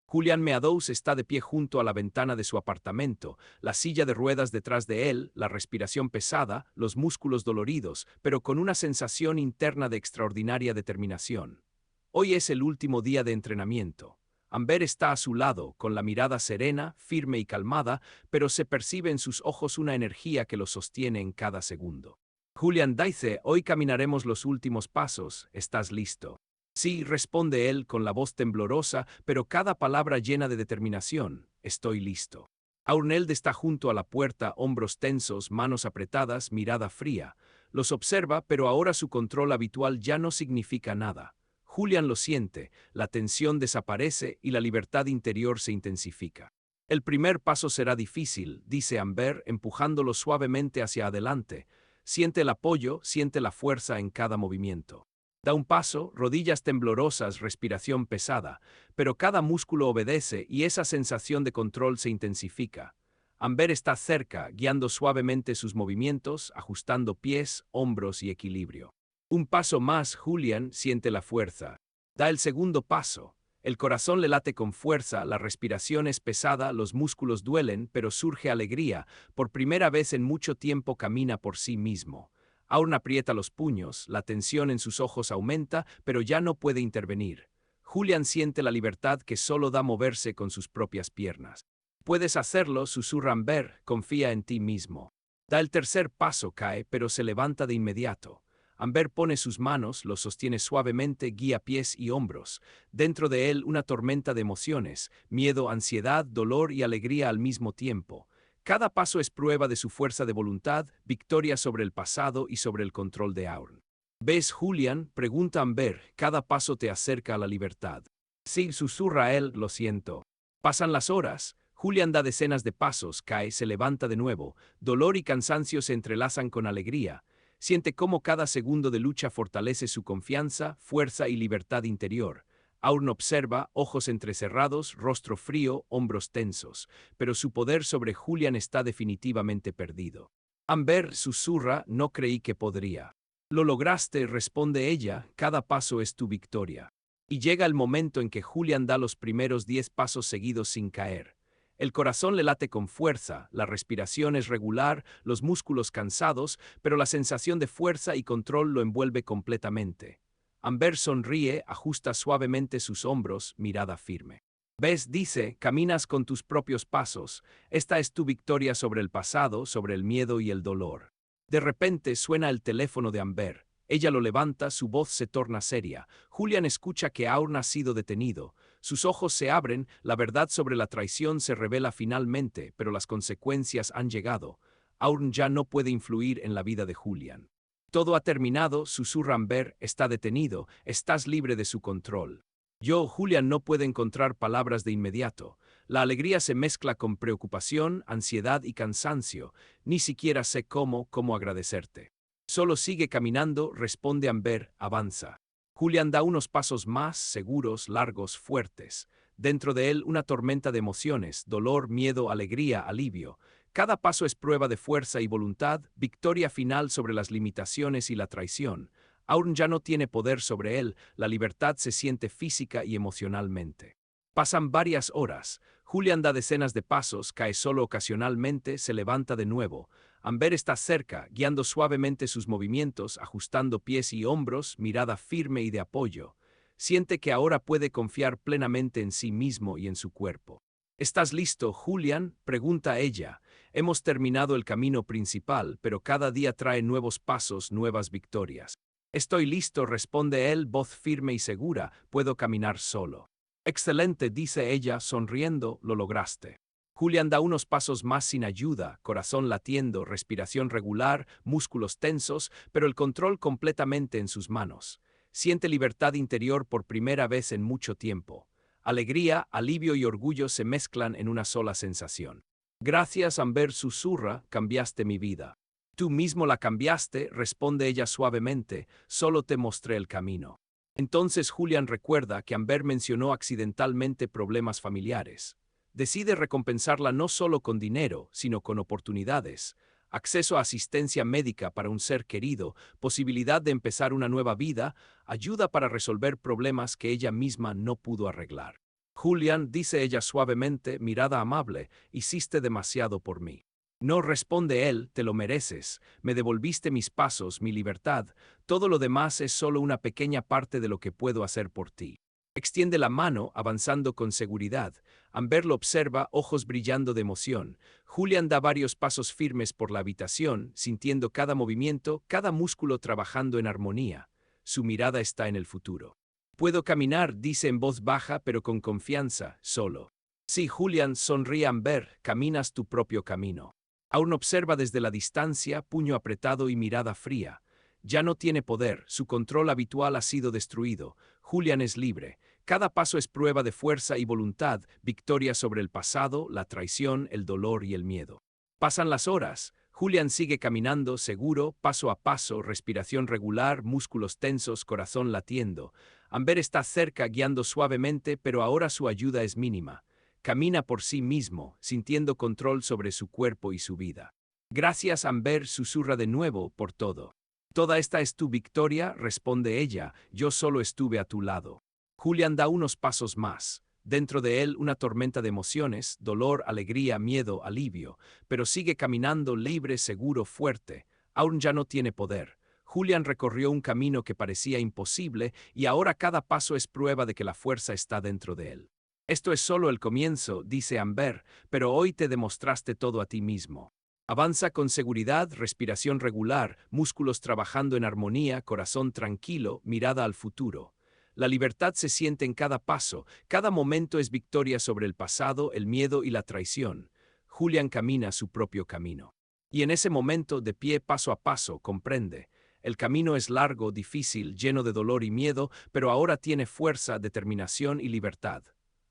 Julian Meadows está de pie junto a la ventana de su apartamento, la silla de ruedas detrás de él, la respiración pesada, los músculos doloridos, pero con una sensación interna de extraordinaria determinación. Hoy es el último día de entrenamiento. Amber está a su lado, con la mirada serena, firme y calmada, pero se percibe en sus ojos una energía que lo sostiene en cada segundo. Julian dice, hoy caminaremos los últimos pasos, ¿estás listo? Sí, responde él con la voz temblorosa, pero cada palabra llena de determinación. Estoy listo. Aurneld está junto a la puerta, hombros tensos, manos apretadas, mirada fría. Los observa, pero ahora su control habitual ya no significa nada. Julian lo siente, la tensión desaparece y la libertad interior se intensifica. El primer paso será difícil, dice Amber, empujándolo suavemente hacia adelante. Siente el apoyo, siente la fuerza en cada movimiento. Da un paso, rodillas temblorosas, respiración pesada, pero cada músculo obedece y esa sensación de control se intensifica. Amber está cerca, guiando suavemente sus movimientos, ajustando pies, hombros y equilibrio. Un paso más, Julian siente la fuerza. Da el segundo paso. El corazón le late con fuerza, la respiración es pesada, los músculos duelen, pero surge alegría. Por primera vez en mucho tiempo camina por sí mismo. Aún aprieta los puños, la tensión en sus ojos aumenta, pero ya no puede intervenir. Julian siente la libertad que solo da moverse con sus propias piernas. Puedes hacerlo, susurra Amber, confía en ti mismo. Da el tercer paso, cae, pero se levanta de inmediato. Amber pone sus manos, los sostiene suavemente, guía pies y hombros. Dentro de él una tormenta de emociones, miedo, ansiedad, dolor y alegría al mismo tiempo. Cada paso es prueba de su fuerza de voluntad, victoria sobre el pasado y sobre el control de Aurn. ¿Ves, Julian? Pregunta Amber, cada paso te acerca a la libertad. Sí, susurra él, lo siento. Pasan las horas. Julian da decenas de pasos, cae, se levanta de nuevo. Dolor y cansancio se entrelazan con alegría. Siente cómo cada segundo de lucha fortalece su confianza, fuerza y libertad interior. Aurn observa, ojos entrecerrados, rostro frío, hombros tensos, pero su poder sobre Julian está definitivamente perdido. Amber susurra, no creí que podría. Lo lograste, responde ella, cada paso es tu victoria. Y llega el momento en que Julian da los primeros 10 pasos seguidos sin caer. El corazón le late con fuerza, la respiración es regular, los músculos cansados, pero la sensación de fuerza y control lo envuelve completamente. Amber sonríe, ajusta suavemente sus hombros, mirada firme. ¿Ves? Dice, caminas con tus propios pasos. Esta es tu victoria sobre el pasado, sobre el miedo y el dolor. De repente suena el teléfono de Amber. Ella lo levanta, su voz se torna seria. Julian escucha que Aurn ha sido detenido. Sus ojos se abren, la verdad sobre la traición se revela finalmente, pero las consecuencias han llegado. Aurn ya no puede influir en la vida de Julian. Todo ha terminado, susurra Amber, está detenido, estás libre de su control. Julian no puede encontrar palabras de inmediato. La alegría se mezcla con preocupación, ansiedad y cansancio. Ni siquiera sé cómo agradecerte. Solo sigue caminando, responde Amber, avanza. Julian da unos pasos más, seguros, largos, fuertes. Dentro de él una tormenta de emociones, dolor, miedo, alegría, alivio. Cada paso es prueba de fuerza y voluntad, victoria final sobre las limitaciones y la traición. Aurn ya no tiene poder sobre él, la libertad se siente física y emocionalmente. Pasan varias horas. Julian da decenas de pasos, cae solo ocasionalmente, se levanta de nuevo. Amber está cerca, guiando suavemente sus movimientos, ajustando pies y hombros, mirada firme y de apoyo. Siente que ahora puede confiar plenamente en sí mismo y en su cuerpo. ¿Estás listo, Julian? Pregunta ella. Hemos terminado el camino principal, pero cada día trae nuevos pasos, nuevas victorias. Estoy listo, responde él, voz firme y segura, puedo caminar solo. Excelente, dice ella, sonriendo, lo lograste. Julian da unos pasos más sin ayuda, corazón latiendo, respiración regular, músculos tensos, pero el control completamente en sus manos. Siente libertad interior por primera vez en mucho tiempo. Alegría, alivio y orgullo se mezclan en una sola sensación. Gracias, Amber, susurra, cambiaste mi vida. Tú mismo la cambiaste, responde ella suavemente, solo te mostré el camino. Entonces Julian recuerda que Amber mencionó accidentalmente problemas familiares. Decide recompensarla no solo con dinero, sino con oportunidades, acceso a asistencia médica para un ser querido, posibilidad de empezar una nueva vida, ayuda para resolver problemas que ella misma no pudo arreglar. Julian, dice ella suavemente, mirada amable, hiciste demasiado por mí. No, responde él, te lo mereces, me devolviste mis pasos, mi libertad, todo lo demás es solo una pequeña parte de lo que puedo hacer por ti. Extiende la mano, avanzando con seguridad. Amber lo observa, ojos brillando de emoción. Julian da varios pasos firmes por la habitación, sintiendo cada movimiento, cada músculo trabajando en armonía. Su mirada está en el futuro. Puedo caminar, dice en voz baja, pero con confianza, solo. Sí, Julian, sonríe Amber, caminas tu propio camino. Aún observa desde la distancia, puño apretado y mirada fría. Ya no tiene poder, su control habitual ha sido destruido. Julian es libre. Cada paso es prueba de fuerza y voluntad, victoria sobre el pasado, la traición, el dolor y el miedo. Pasan las horas. Julian sigue caminando, seguro, paso a paso, respiración regular, músculos tensos, corazón latiendo. Amber está cerca, guiando suavemente, pero ahora su ayuda es mínima. Camina por sí mismo, sintiendo control sobre su cuerpo y su vida. Gracias, Amber, susurra de nuevo, por todo. Toda esta es tu victoria, responde ella, yo solo estuve a tu lado. Julian da unos pasos más. Dentro de él una tormenta de emociones, dolor, alegría, miedo, alivio, pero sigue caminando libre, seguro, fuerte. Aún ya no tiene poder. Julian recorrió un camino que parecía imposible y ahora cada paso es prueba de que la fuerza está dentro de él. Esto es solo el comienzo, dice Amber, pero hoy te demostraste todo a ti mismo. Avanza con seguridad, respiración regular, músculos trabajando en armonía, corazón tranquilo, mirada al futuro. La libertad se siente en cada paso, cada momento es victoria sobre el pasado, el miedo y la traición. Julian camina su propio camino. Y en ese momento, de pie paso a paso, comprende. El camino es largo, difícil, lleno de dolor y miedo, pero ahora tiene fuerza, determinación y libertad.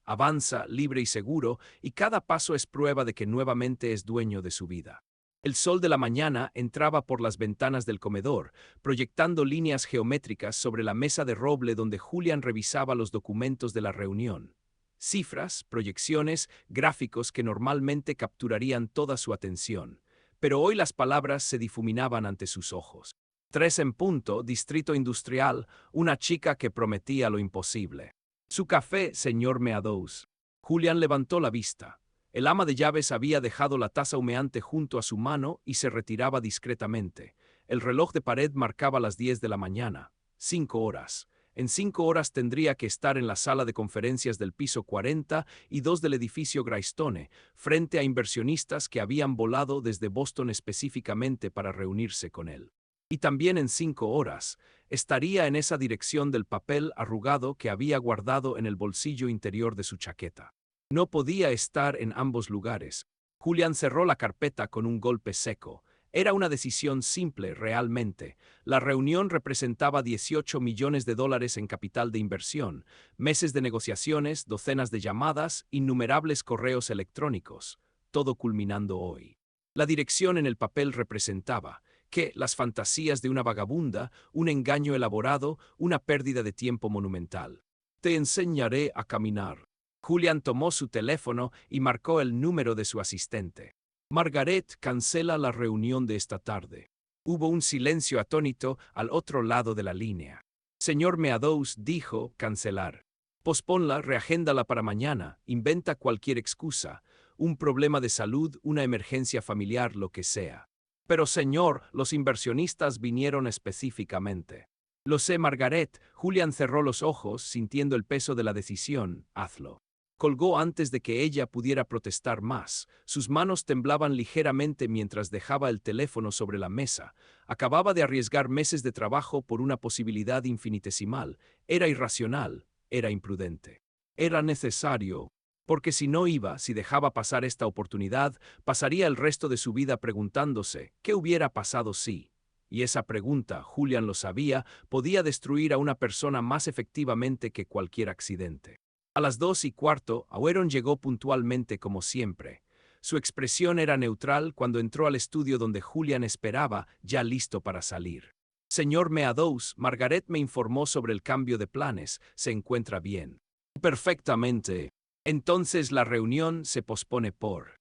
Avanza, libre y seguro, y cada paso es prueba de que nuevamente es dueño de su vida. El sol de la mañana entraba por las ventanas del comedor, proyectando líneas geométricas sobre la mesa de roble donde Julian revisaba los documentos de la reunión. Cifras, proyecciones, gráficos que normalmente capturarían toda su atención. Pero hoy las palabras se difuminaban ante sus ojos. 3 en punto, Distrito Industrial, una chica que prometía lo imposible. Su café, señor Meadows. Julian levantó la vista. El ama de llaves había dejado la taza humeante junto a su mano y se retiraba discretamente. El reloj de pared marcaba las 10 de la mañana. 5 horas. En 5 horas tendría que estar en la sala de conferencias del piso 42 del edificio Greystone, frente a inversionistas que habían volado desde Boston específicamente para reunirse con él. Y también en 5 horas, estaría en esa dirección del papel arrugado que había guardado en el bolsillo interior de su chaqueta. No podía estar en ambos lugares. Julian cerró la carpeta con un golpe seco. Era una decisión simple, realmente. La reunión representaba $18 millones en capital de inversión, meses de negociaciones, docenas de llamadas, innumerables correos electrónicos, todo culminando hoy. La dirección en el papel representaba que las fantasías de una vagabunda, un engaño elaborado, una pérdida de tiempo monumental. Te enseñaré a caminar. Julian tomó su teléfono y marcó el número de su asistente. Margaret, cancela la reunión de esta tarde. Hubo un silencio atónito al otro lado de la línea. Señor Meadows dijo, cancelar. Posponla, reagéndala para mañana, inventa cualquier excusa, un problema de salud, una emergencia familiar, lo que sea. Pero señor, los inversionistas vinieron específicamente. Lo sé, Margaret. Julian cerró los ojos, sintiendo el peso de la decisión. Hazlo. Colgó antes de que ella pudiera protestar más. Sus manos temblaban ligeramente mientras dejaba el teléfono sobre la mesa. Acababa de arriesgar meses de trabajo por una posibilidad infinitesimal. Era irracional, era imprudente. Era necesario. Porque si no iba, si dejaba pasar esta oportunidad, pasaría el resto de su vida preguntándose, ¿qué hubiera pasado si? Y esa pregunta, Julian lo sabía, podía destruir a una persona más efectivamente que cualquier accidente. A las 2:15, Aueron llegó puntualmente como siempre. Su expresión era neutral cuando entró al estudio donde Julian esperaba, ya listo para salir. Señor Meadows, Margaret me informó sobre el cambio de planes, se encuentra bien. Perfectamente. Entonces la reunión se pospone por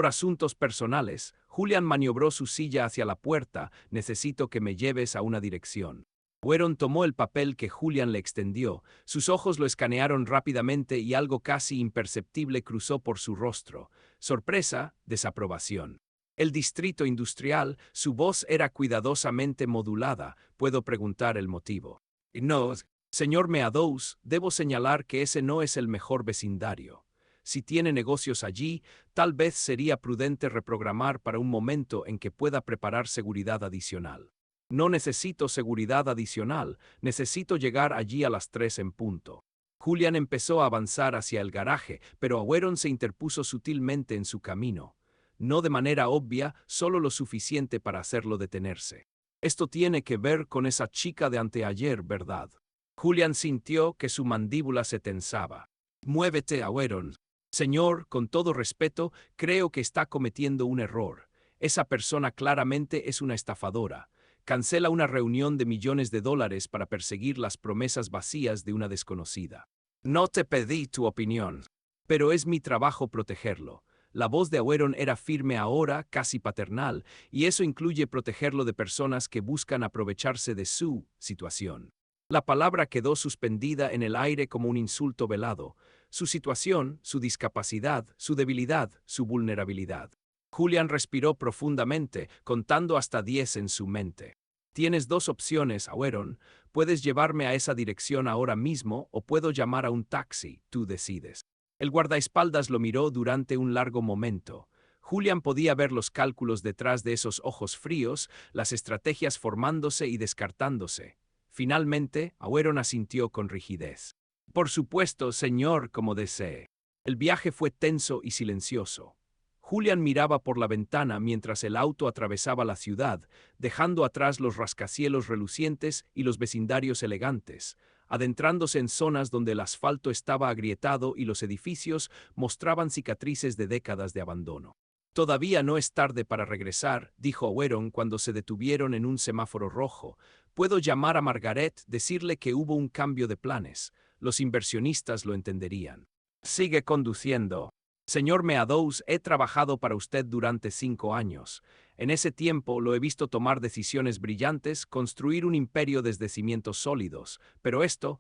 asuntos personales. Julian maniobró su silla hacia la puerta. Necesito que me lleves a una dirección. Weron tomó el papel que Julian le extendió, sus ojos lo escanearon rápidamente y algo casi imperceptible cruzó por su rostro. Sorpresa, desaprobación. El distrito industrial, su voz era cuidadosamente modulada. ¿Puedo preguntar el motivo? No, señor Meadows, debo señalar que ese no es el mejor vecindario. Si tiene negocios allí, tal vez sería prudente reprogramar para un momento en que pueda preparar seguridad adicional. No necesito seguridad adicional, necesito llegar allí a las 3 en punto. Julian empezó a avanzar hacia el garaje, pero Aweron se interpuso sutilmente en su camino. No de manera obvia, solo lo suficiente para hacerlo detenerse. Esto tiene que ver con esa chica de anteayer, ¿verdad? Julian sintió que su mandíbula se tensaba. Muévete, Aweron. Señor, con todo respeto, creo que está cometiendo un error. Esa persona claramente es una estafadora. Cancela una reunión de millones de dólares para perseguir las promesas vacías de una desconocida. No te pedí tu opinión, pero es mi trabajo protegerlo. La voz de Aweron era firme ahora, casi paternal, y eso incluye protegerlo de personas que buscan aprovecharse de su situación. La palabra quedó suspendida en el aire como un insulto velado. Su situación, su discapacidad, su debilidad, su vulnerabilidad. Julian respiró profundamente, contando hasta 10 en su mente. Tienes dos opciones, Aweron. Puedes llevarme a esa dirección ahora mismo o puedo llamar a un taxi, tú decides. El guardaespaldas lo miró durante un largo momento. Julian podía ver los cálculos detrás de esos ojos fríos, las estrategias formándose y descartándose. Finalmente, Aweron asintió con rigidez. Por supuesto, señor, como desee. El viaje fue tenso y silencioso. Julian miraba por la ventana mientras el auto atravesaba la ciudad, dejando atrás los rascacielos relucientes y los vecindarios elegantes, adentrándose en zonas donde el asfalto estaba agrietado y los edificios mostraban cicatrices de décadas de abandono. Todavía no es tarde para regresar, dijo Aweron cuando se detuvieron en un semáforo rojo. Puedo llamar a Margaret, decirle que hubo un cambio de planes. Los inversionistas lo entenderían. Sigue conduciendo. Señor Meadows, he trabajado para usted durante 5 años. En ese tiempo lo he visto tomar decisiones brillantes, construir un imperio desde cimientos sólidos. Pero esto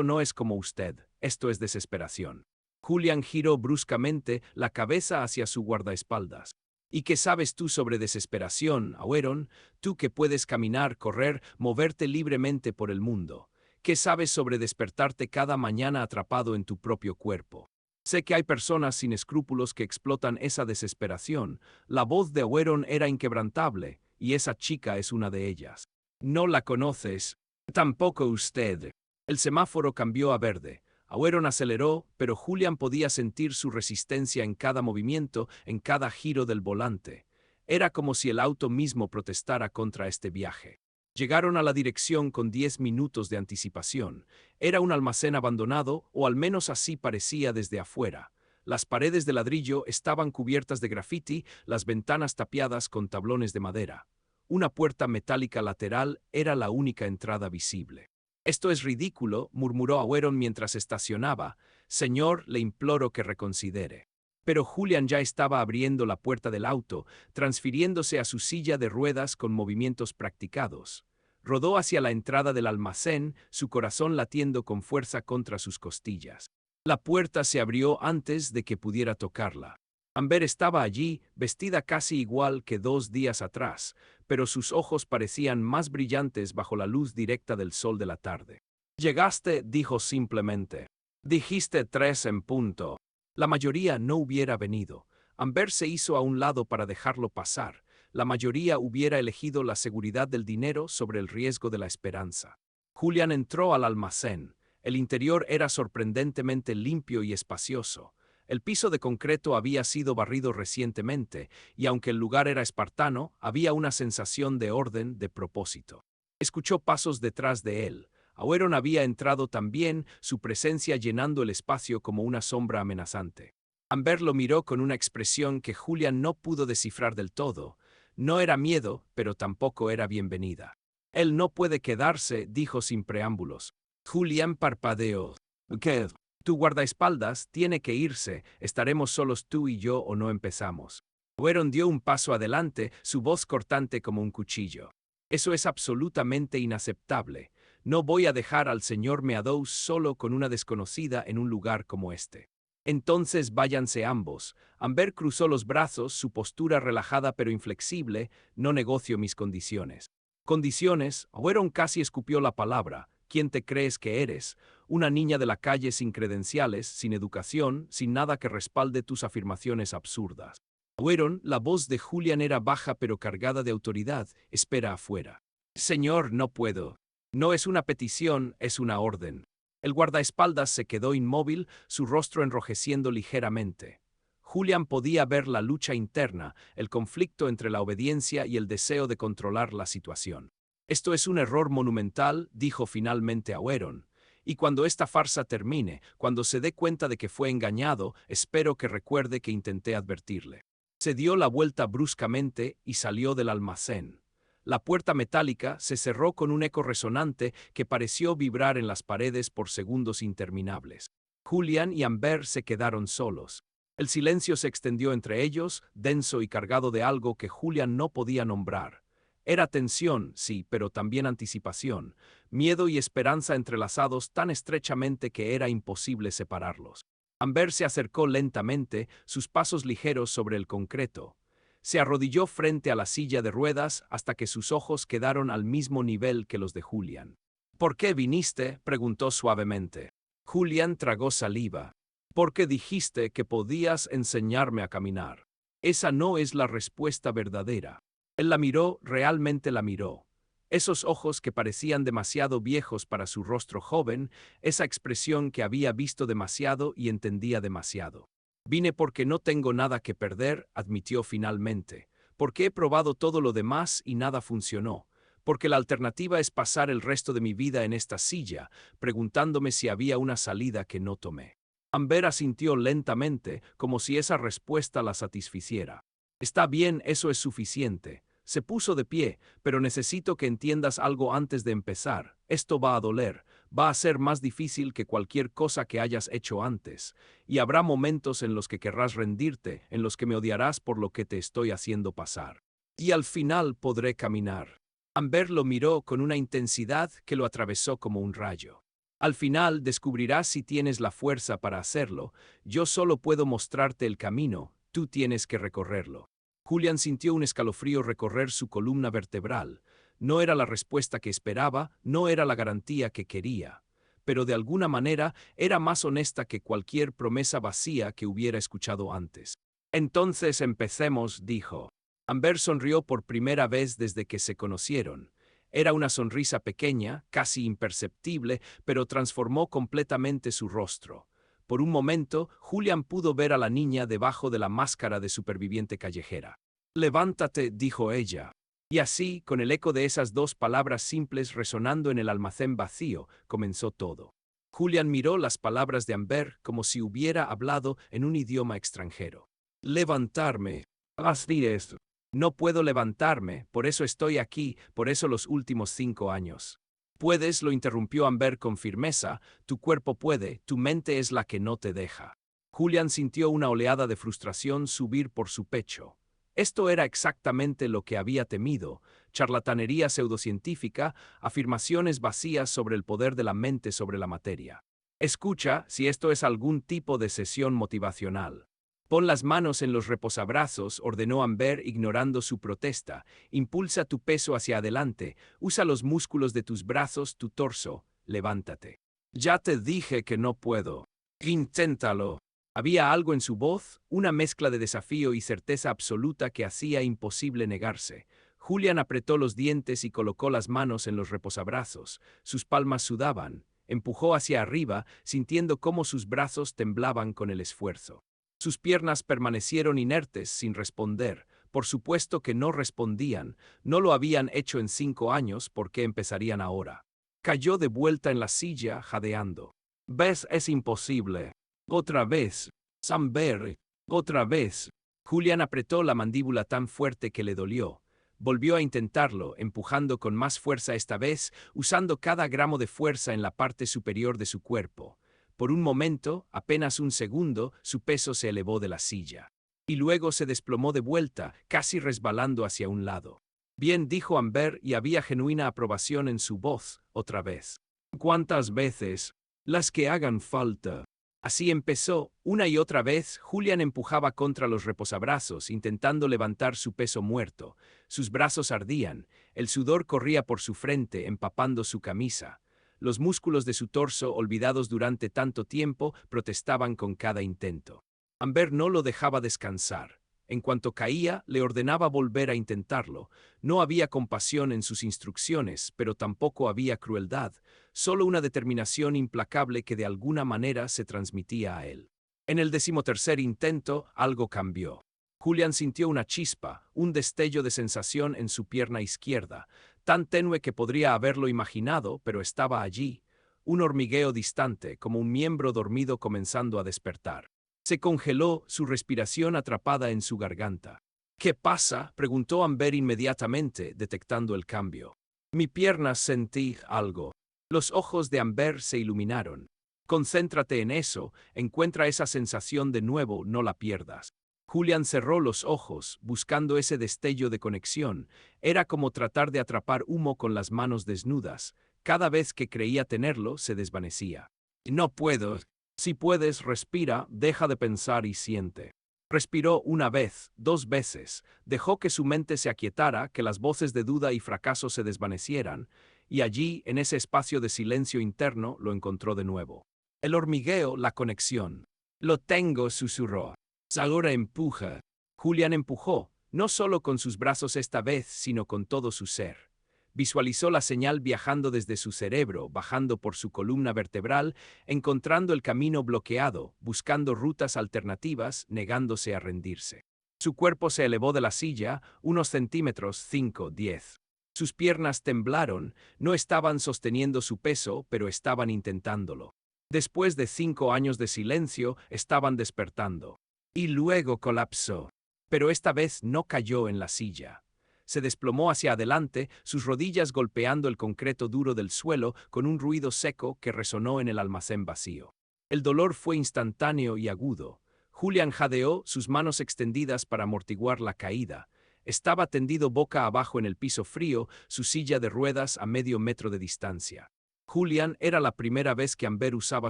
no es como usted. Esto es desesperación. Julian giró bruscamente la cabeza hacia su guardaespaldas. ¿Y qué sabes tú sobre desesperación, Aweron? Tú que puedes caminar, correr, moverte libremente por el mundo. ¿Qué sabes sobre despertarte cada mañana atrapado en tu propio cuerpo? Sé que hay personas sin escrúpulos que explotan esa desesperación. La voz de Aweron era inquebrantable, y esa chica es una de ellas. No la conoces. Tampoco usted. El semáforo cambió a verde. Aweron aceleró, pero Julian podía sentir su resistencia en cada movimiento, en cada giro del volante. Era como si el auto mismo protestara contra este viaje. Llegaron a la dirección con 10 minutos de anticipación. Era un almacén abandonado, o al menos así parecía desde afuera. Las paredes de ladrillo estaban cubiertas de grafiti, las ventanas tapiadas con tablones de madera. Una puerta metálica lateral era la única entrada visible. Esto es ridículo, murmuró Aweron mientras estacionaba. Señor, le imploro que reconsidere. Pero Julian ya estaba abriendo la puerta del auto, transfiriéndose a su silla de ruedas con movimientos practicados. Rodó hacia la entrada del almacén, su corazón latiendo con fuerza contra sus costillas. La puerta se abrió antes de que pudiera tocarla. Amber estaba allí, vestida casi igual que 2 días atrás, pero sus ojos parecían más brillantes bajo la luz directa del sol de la tarde. «Llegaste», dijo simplemente. «Dijiste 3 en punto». La mayoría no hubiera venido. Amber se hizo a un lado para dejarlo pasar. La mayoría hubiera elegido la seguridad del dinero sobre el riesgo de la esperanza. Julian entró al almacén. El interior era sorprendentemente limpio y espacioso. El piso de concreto había sido barrido recientemente, y aunque el lugar era espartano, había una sensación de orden, de propósito. Escuchó pasos detrás de él. Aweron había entrado también, su presencia llenando el espacio como una sombra amenazante. Amber lo miró con una expresión que Julian no pudo descifrar del todo. No era miedo, pero tampoco era bienvenida. «Él no puede quedarse», dijo sin preámbulos. Julian parpadeó. «¿Qué? Tu guardaespaldas tiene que irse. Estaremos solos tú y yo o no empezamos». Aweron dio un paso adelante, su voz cortante como un cuchillo. «Eso es absolutamente inaceptable. No voy a dejar al señor Meadows solo con una desconocida en un lugar como este. Entonces váyanse ambos. Amber cruzó los brazos, su postura relajada pero inflexible. No negocio mis condiciones. Condiciones. Oberon casi escupió la palabra. ¿Quién te crees que eres? Una niña de la calle sin credenciales, sin educación, sin nada que respalde tus afirmaciones absurdas. Oberon, la voz de Julian era baja pero cargada de autoridad. Espera afuera. Señor, no puedo. No es una petición, es una orden. El guardaespaldas se quedó inmóvil, su rostro enrojeciendo ligeramente. Julian podía ver la lucha interna, el conflicto entre la obediencia y el deseo de controlar la situación. Esto es un error monumental, dijo finalmente Oberon. Y cuando esta farsa termine, cuando se dé cuenta de que fue engañado, espero que recuerde que intenté advertirle. Se dio la vuelta bruscamente y salió del almacén. La puerta metálica se cerró con un eco resonante que pareció vibrar en las paredes por segundos interminables. Julian y Amber se quedaron solos. El silencio se extendió entre ellos, denso y cargado de algo que Julian no podía nombrar. Era tensión, sí, pero también anticipación, miedo y esperanza entrelazados tan estrechamente que era imposible separarlos. Amber se acercó lentamente, sus pasos ligeros sobre el concreto. Se arrodilló frente a la silla de ruedas hasta que sus ojos quedaron al mismo nivel que los de Julian. ¿Por qué viniste?, preguntó suavemente. Julian tragó saliva. Porque dijiste que podías enseñarme a caminar. Esa no es la respuesta verdadera. Él la miró, realmente la miró. Esos ojos que parecían demasiado viejos para su rostro joven, esa expresión que había visto demasiado y entendía demasiado. Vine porque no tengo nada que perder, admitió finalmente. Porque he probado todo lo demás y nada funcionó. Porque la alternativa es pasar el resto de mi vida en esta silla, preguntándome si había una salida que no tomé. Amber asintió lentamente, como si esa respuesta la satisficiera. Está bien, eso es suficiente. Se puso de pie, pero necesito que entiendas algo antes de empezar. Esto va a doler, va a ser más difícil que cualquier cosa que hayas hecho antes. Y habrá momentos en los que querrás rendirte, en los que me odiarás por lo que te estoy haciendo pasar. Y al final podré caminar. Amber lo miró con una intensidad que lo atravesó como un rayo. Al final descubrirás si tienes la fuerza para hacerlo. Yo solo puedo mostrarte el camino, tú tienes que recorrerlo. Julian sintió un escalofrío recorrer su columna vertebral. No era la respuesta que esperaba, no era la garantía que quería. Pero de alguna manera era más honesta que cualquier promesa vacía que hubiera escuchado antes. Entonces empecemos, dijo. Amber sonrió por primera vez desde que se conocieron. Era una sonrisa pequeña, casi imperceptible, pero transformó completamente su rostro. Por un momento, Julian pudo ver a la niña debajo de la máscara de superviviente callejera. «Levántate», dijo ella. Y así, con el eco de esas dos palabras simples resonando en el almacén vacío, comenzó todo. Julian miró las palabras de Amber como si hubiera hablado en un idioma extranjero. «Levantarme. Así es. No puedo levantarme, por eso estoy aquí, por eso los últimos 5 años». «Puedes», lo interrumpió Amber con firmeza, «tu cuerpo puede, tu mente es la que no te deja». Julian sintió una oleada de frustración subir por su pecho. Esto era exactamente lo que había temido: charlatanería pseudocientífica, afirmaciones vacías sobre el poder de la mente sobre la materia. Escucha, si esto es algún tipo de sesión motivacional. Pon las manos en los reposabrazos, ordenó Amber ignorando su protesta. Impulsa tu peso hacia adelante, usa los músculos de tus brazos, tu torso, levántate. Ya te dije que no puedo. Inténtalo. Había algo en su voz, una mezcla de desafío y certeza absoluta que hacía imposible negarse. Julian apretó los dientes y colocó las manos en los reposabrazos. Sus palmas sudaban. Empujó hacia arriba, sintiendo cómo sus brazos temblaban con el esfuerzo. Sus piernas permanecieron inertes, sin responder. Por supuesto que no respondían. No lo habían hecho en 5 años, ¿por qué empezarían ahora? Cayó de vuelta en la silla, jadeando. «¿Ves? Es imposible. Otra vez. Amber. Otra vez». Julian apretó la mandíbula tan fuerte que le dolió. Volvió a intentarlo, empujando con más fuerza esta vez, usando cada gramo de fuerza en la parte superior de su cuerpo. Por un momento, apenas un segundo, su peso se elevó de la silla. Y luego se desplomó de vuelta, casi resbalando hacia un lado. Bien, dijo Amber, y había genuina aprobación en su voz, otra vez. ¿Cuántas veces? Las que hagan falta. Así empezó. Una y otra vez, Julian empujaba contra los reposabrazos, intentando levantar su peso muerto. Sus brazos ardían, el sudor corría por su frente, empapando su camisa. Los músculos de su torso, olvidados durante tanto tiempo, protestaban con cada intento. Amber no lo dejaba descansar. En cuanto caía, le ordenaba volver a intentarlo. No había compasión en sus instrucciones, pero tampoco había crueldad, solo una determinación implacable que de alguna manera se transmitía a él. En el 13º intento, algo cambió. Julian sintió una chispa, un destello de sensación en su pierna izquierda, tan tenue que podría haberlo imaginado, pero estaba allí, un hormigueo distante, como un miembro dormido comenzando a despertar. Se congeló, su respiración atrapada en su garganta. ¿Qué pasa?, preguntó Amber inmediatamente, detectando el cambio. Mi pierna sentí algo. Los ojos de Amber se iluminaron. Concéntrate en eso, encuentra esa sensación de nuevo, no la pierdas. Julian cerró los ojos, buscando ese destello de conexión. Era como tratar de atrapar humo con las manos desnudas. Cada vez que creía tenerlo, se desvanecía. No puedo. Si puedes, respira, deja de pensar y siente. Respiró una vez, 2 veces, dejó que su mente se aquietara, que las voces de duda y fracaso se desvanecieran, y allí, en ese espacio de silencio interno, lo encontró de nuevo. El hormigueo, la conexión. Lo tengo, susurró. Ahora empuja. Julian empujó, no solo con sus brazos esta vez, sino con todo su ser. Visualizó la señal viajando desde su cerebro, bajando por su columna vertebral, encontrando el camino bloqueado, buscando rutas alternativas, negándose a rendirse. Su cuerpo se elevó de la silla, unos centímetros, 5, 10. Sus piernas temblaron, no estaban sosteniendo su peso, pero estaban intentándolo. Después de 5 años de silencio, estaban despertando. Y luego colapsó. Pero esta vez no cayó en la silla. Se desplomó hacia adelante, sus rodillas golpeando el concreto duro del suelo con un ruido seco que resonó en el almacén vacío. El dolor fue instantáneo y agudo. Julian jadeó, sus manos extendidas para amortiguar la caída. Estaba tendido boca abajo en el piso frío, su silla de ruedas a medio metro de distancia. Julian era la primera vez que Amber usaba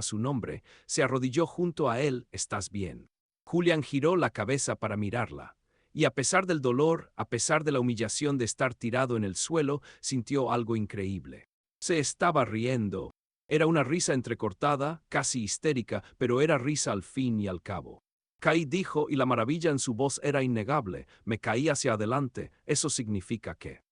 su nombre. Se arrodilló junto a él. ¿Estás bien? Julian giró la cabeza para mirarla. Y a pesar del dolor, a pesar de la humillación de estar tirado en el suelo, sintió algo increíble. Se estaba riendo. Era una risa entrecortada, casi histérica, pero era risa al fin y al cabo. Caí, dijo, y la maravilla en su voz era innegable. Me caí hacia adelante. Eso significa que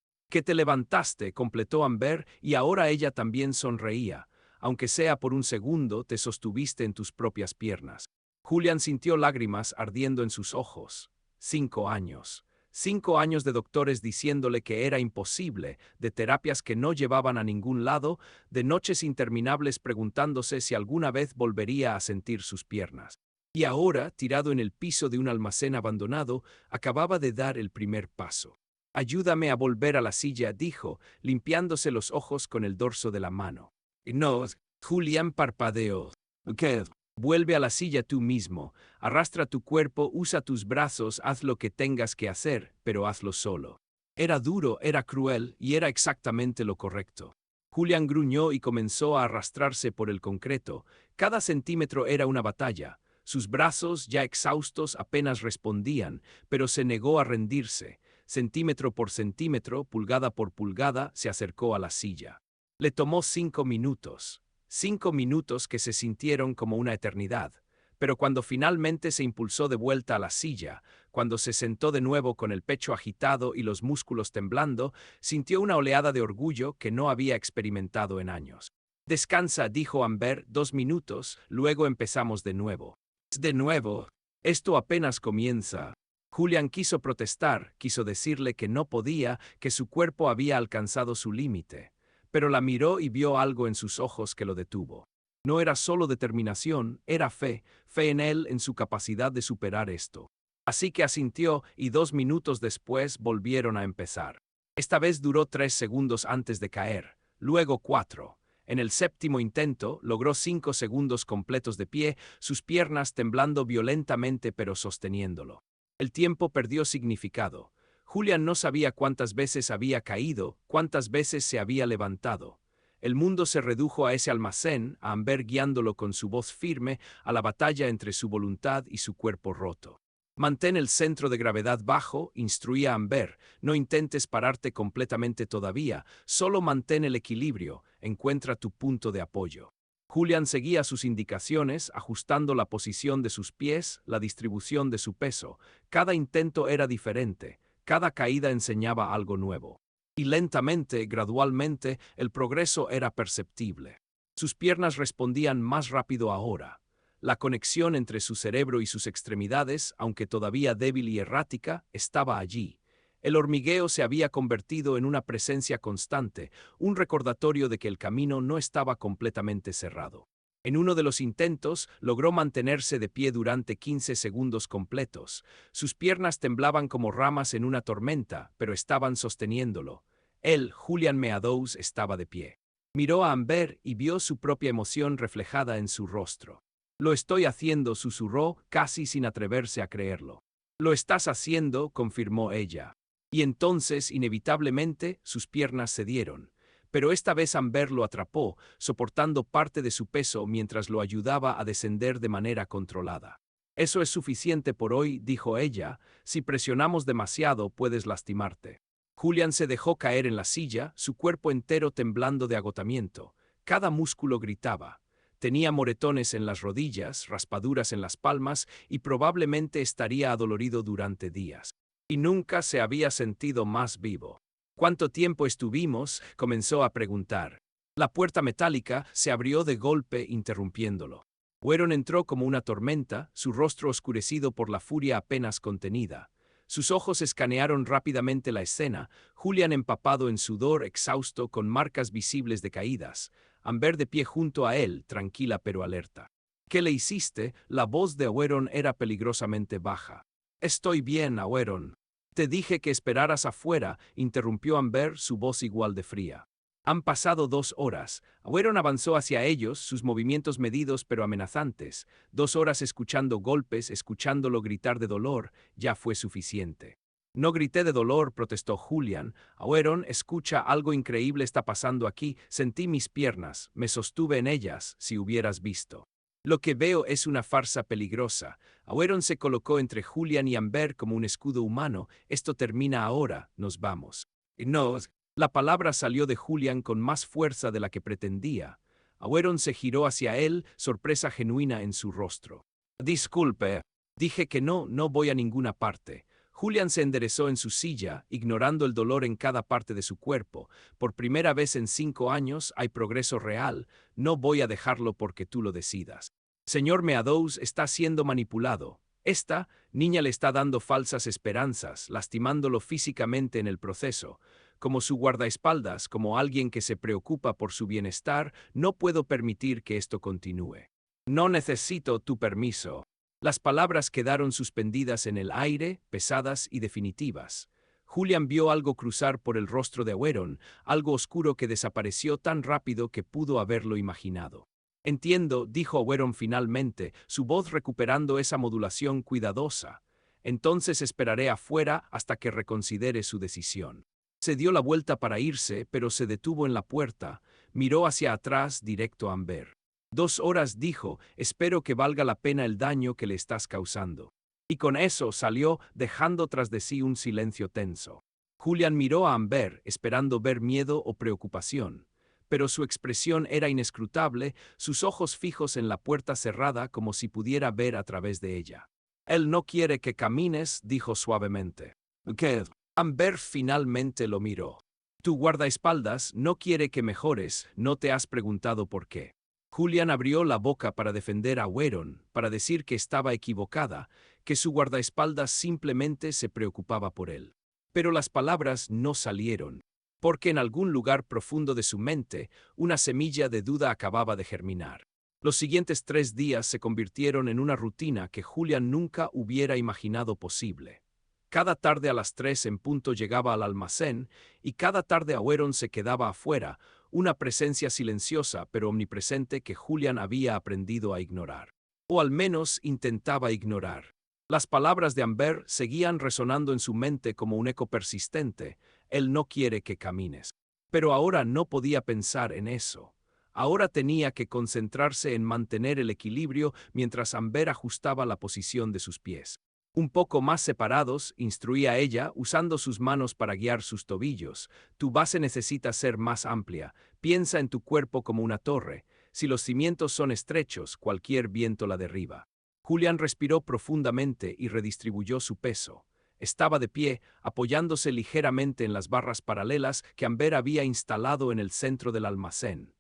te levantaste, completó Amber, y ahora ella también sonreía. Aunque sea por un segundo, te sostuviste en tus propias piernas. Julian sintió lágrimas ardiendo en sus ojos. 5 años. 5 años de doctores diciéndole que era imposible, de terapias que no llevaban a ningún lado, de noches interminables preguntándose si alguna vez volvería a sentir sus piernas. Y ahora, tirado en el piso de un almacén abandonado, acababa de dar el primer paso. Ayúdame a volver a la silla, dijo, limpiándose los ojos con el dorso de la mano. No, Julián parpadeó. ¿Qué? Vuelve a la silla tú mismo, arrastra tu cuerpo, usa tus brazos, haz lo que tengas que hacer, pero hazlo solo. Era duro, era cruel, y era exactamente lo correcto. Julian gruñó y comenzó a arrastrarse por el concreto. Cada centímetro era una batalla. Sus brazos, ya exhaustos, apenas respondían, pero se negó a rendirse. Centímetro por centímetro, pulgada por pulgada, se acercó a la silla. Le tomó 5 minutos. 5 minutos que se sintieron como una eternidad, pero cuando finalmente se impulsó de vuelta a la silla, cuando se sentó de nuevo con el pecho agitado y los músculos temblando, sintió una oleada de orgullo que no había experimentado en años. Descansa, dijo Amber, 2 minutos, luego empezamos de nuevo. De nuevo. Esto apenas comienza. Julian quiso protestar, quiso decirle que no podía, que su cuerpo había alcanzado su límite. Pero la miró y vio algo en sus ojos que lo detuvo. No era solo determinación, era fe, fe en él, en su capacidad de superar esto. Así que asintió y 2 minutos después volvieron a empezar. Esta vez duró 3 segundos antes de caer, luego 4. En el 7º intento logró 5 segundos completos de pie, sus piernas temblando violentamente pero sosteniéndolo. El tiempo perdió significado. Julian no sabía cuántas veces había caído, cuántas veces se había levantado. El mundo se redujo a ese almacén, a Amber guiándolo con su voz firme, a la batalla entre su voluntad y su cuerpo roto. Mantén el centro de gravedad bajo, instruía Amber, no intentes pararte completamente todavía, solo mantén el equilibrio, encuentra tu punto de apoyo. Julian seguía sus indicaciones, ajustando la posición de sus pies, la distribución de su peso. Cada intento era diferente, cada caída enseñaba algo nuevo. Y lentamente, gradualmente, el progreso era perceptible. Sus piernas respondían más rápido ahora. La conexión entre su cerebro y sus extremidades, aunque todavía débil y errática, estaba allí. El hormigueo se había convertido en una presencia constante, un recordatorio de que el camino no estaba completamente cerrado. En uno de los intentos, logró mantenerse de pie durante 15 segundos completos. Sus piernas temblaban como ramas en una tormenta, pero estaban sosteniéndolo. Él, Julian Meadows, estaba de pie. Miró a Amber y vio su propia emoción reflejada en su rostro. «Lo estoy haciendo», susurró, casi sin atreverse a creerlo. «Lo estás haciendo», confirmó ella. Y entonces, inevitablemente, sus piernas cedieron. Pero esta vez Amber lo atrapó, soportando parte de su peso mientras lo ayudaba a descender de manera controlada. «Eso es suficiente por hoy», dijo ella. «Si presionamos demasiado, puedes lastimarte». Julian se dejó caer en la silla, su cuerpo entero temblando de agotamiento. Cada músculo gritaba. Tenía moretones en las rodillas, raspaduras en las palmas y probablemente estaría adolorido durante días. Y nunca se había sentido más vivo. «¿Cuánto tiempo estuvimos?», comenzó a preguntar. La puerta metálica se abrió de golpe interrumpiéndolo. Wheron entró como una tormenta, su rostro oscurecido por la furia apenas contenida. Sus ojos escanearon rápidamente la escena, Julian empapado en sudor, exhausto, con marcas visibles de caídas. Amber de pie junto a él, tranquila pero alerta. «¿Qué le hiciste?», la voz de Wheron era peligrosamente baja. «Estoy bien, Wheron». «Te dije que esperaras afuera», interrumpió Amber, su voz igual de fría. Han pasado 2 horas. Wheron avanzó hacia ellos, sus movimientos medidos pero amenazantes. 2 horas escuchando golpes, escuchándolo gritar de dolor, ya fue suficiente. «No grité de dolor», protestó Julian. «Wheron, escucha, algo increíble está pasando aquí. Sentí mis piernas, me sostuve en ellas, si hubieras visto». «Lo que veo es una farsa peligrosa». Wheron se colocó entre Julian y Amber como un escudo humano. «Esto termina ahora, nos vamos». «No». La palabra salió de Julian con más fuerza de la que pretendía. Wheron se giró hacia él, sorpresa genuina en su rostro. «Disculpe. Dije que no voy a ninguna parte». Julian se enderezó en su silla, ignorando el dolor en cada parte de su cuerpo. «Por primera vez en 5 años hay progreso real. No voy a dejarlo porque tú lo decidas. Señor Meadows está siendo manipulado. Esta niña le está dando falsas esperanzas, lastimándolo físicamente en el proceso. Como su guardaespaldas, como alguien que se preocupa por su bienestar, no puedo permitir que esto continúe. No necesito tu permiso». Las palabras quedaron suspendidas en el aire, pesadas y definitivas. Julian vio algo cruzar por el rostro de Wheron, algo oscuro que desapareció tan rápido que pudo haberlo imaginado. «Entiendo», dijo Wheron finalmente, su voz recuperando esa modulación cuidadosa. «Entonces esperaré afuera hasta que reconsidere su decisión». Se dio la vuelta para irse, pero se detuvo en la puerta, miró hacia atrás directo a Amber. «2 horas», dijo, «espero que valga la pena el daño que le estás causando». Y con eso salió, dejando tras de sí un silencio tenso. Julian miró a Amber, esperando ver miedo o preocupación. Pero su expresión era inescrutable, sus ojos fijos en la puerta cerrada como si pudiera ver a través de ella. «Él no quiere que camines», dijo suavemente. «¿Qué?» Amber finalmente lo miró. «Tu guardaespaldas no quiere que mejores, ¿no te has preguntado por qué?» Julian abrió la boca para defender a Wheron, para decir que estaba equivocada, que su guardaespaldas simplemente se preocupaba por él. Pero las palabras no salieron, porque en algún lugar profundo de su mente, una semilla de duda acababa de germinar. Los siguientes 3 días se convirtieron en una rutina que Julian nunca hubiera imaginado posible. Cada tarde a las 3 en punto llegaba al almacén, y cada tarde Wheron se quedaba afuera, una presencia silenciosa pero omnipresente que Julian había aprendido a ignorar. O al menos intentaba ignorar. Las palabras de Amber seguían resonando en su mente como un eco persistente. Él no quiere que camines. Pero ahora no podía pensar en eso. Ahora tenía que concentrarse en mantener el equilibrio mientras Amber ajustaba la posición de sus pies. Un poco más separados, instruía ella, usando sus manos para guiar sus tobillos. Tu base necesita ser más amplia. Piensa en tu cuerpo como una torre. Si los cimientos son estrechos, cualquier viento la derriba. Julián respiró profundamente y redistribuyó su peso. Estaba de pie, apoyándose ligeramente en las barras paralelas que Amber había instalado en el centro del almacén.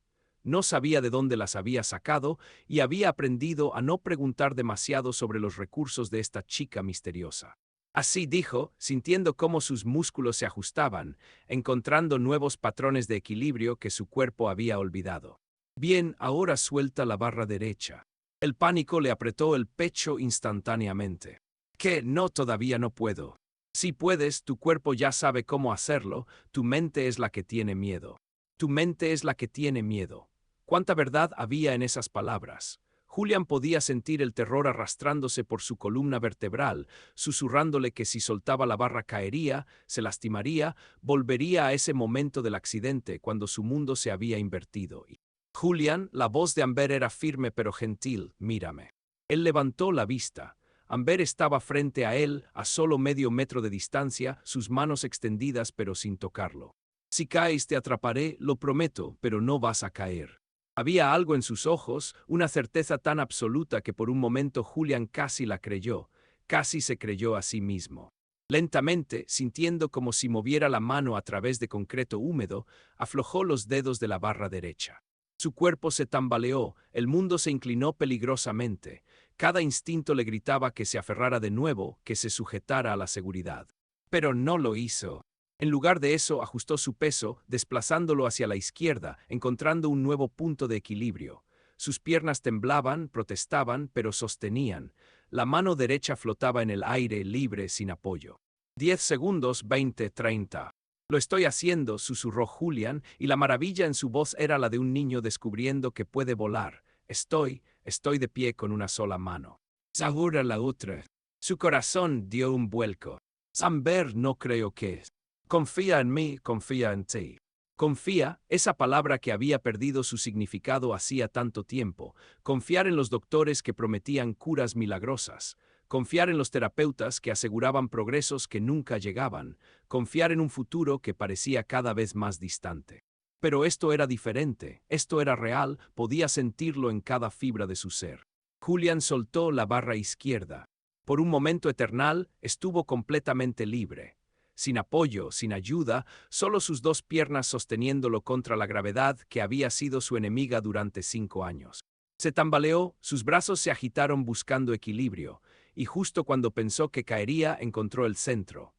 No sabía de dónde las había sacado y había aprendido a no preguntar demasiado sobre los recursos de esta chica misteriosa. Así dijo, sintiendo cómo sus músculos se ajustaban, encontrando nuevos patrones de equilibrio que su cuerpo había olvidado. Bien, ahora suelta la barra derecha. El pánico le apretó el pecho instantáneamente. ¿Qué? No, todavía no puedo. Si puedes, tu cuerpo ya sabe cómo hacerlo, tu mente es la que tiene miedo. Tu mente es la que tiene miedo. ¿Cuánta verdad había en esas palabras? Julián podía sentir el terror arrastrándose por su columna vertebral, susurrándole que si soltaba la barra caería, se lastimaría, volvería a ese momento del accidente cuando su mundo se había invertido. Julián, la voz de Amber era firme pero gentil, mírame. Él levantó la vista. Amber estaba frente a él, a solo medio metro de distancia, sus manos extendidas pero sin tocarlo. Si caes te atraparé, lo prometo, pero no vas a caer. Había algo en sus ojos, una certeza tan absoluta que por un momento Julián casi la creyó, casi se creyó a sí mismo. Lentamente, sintiendo como si moviera la mano a través de concreto húmedo, aflojó los dedos de la barra derecha. Su cuerpo se tambaleó, el mundo se inclinó peligrosamente. Cada instinto le gritaba que se aferrara de nuevo, que se sujetara a la seguridad. Pero no lo hizo. En lugar de eso, ajustó su peso, desplazándolo hacia la izquierda, encontrando un nuevo punto de equilibrio. Sus piernas temblaban, protestaban, pero sostenían. La mano derecha flotaba en el aire, libre, sin apoyo. 10 segundos, 20, 30. Lo estoy haciendo, susurró Julián, y la maravilla en su voz era la de un niño descubriendo que puede volar. Estoy de pie con una sola mano. Ahora la otra. Su corazón dio un vuelco. Amber, no creo que... Confía en mí, confía en ti. Confía, esa palabra que había perdido su significado hacía tanto tiempo. Confiar en los doctores que prometían curas milagrosas. Confiar en los terapeutas que aseguraban progresos que nunca llegaban. Confiar en un futuro que parecía cada vez más distante. Pero esto era diferente, esto era real, podía sentirlo en cada fibra de su ser. Julián soltó la barra izquierda. Por un momento eternal, estuvo completamente libre. Sin apoyo, sin ayuda, solo sus dos piernas sosteniéndolo contra la gravedad que había sido su enemiga durante 5 años. Se tambaleó, sus brazos se agitaron buscando equilibrio, y justo cuando pensó que caería encontró el centro.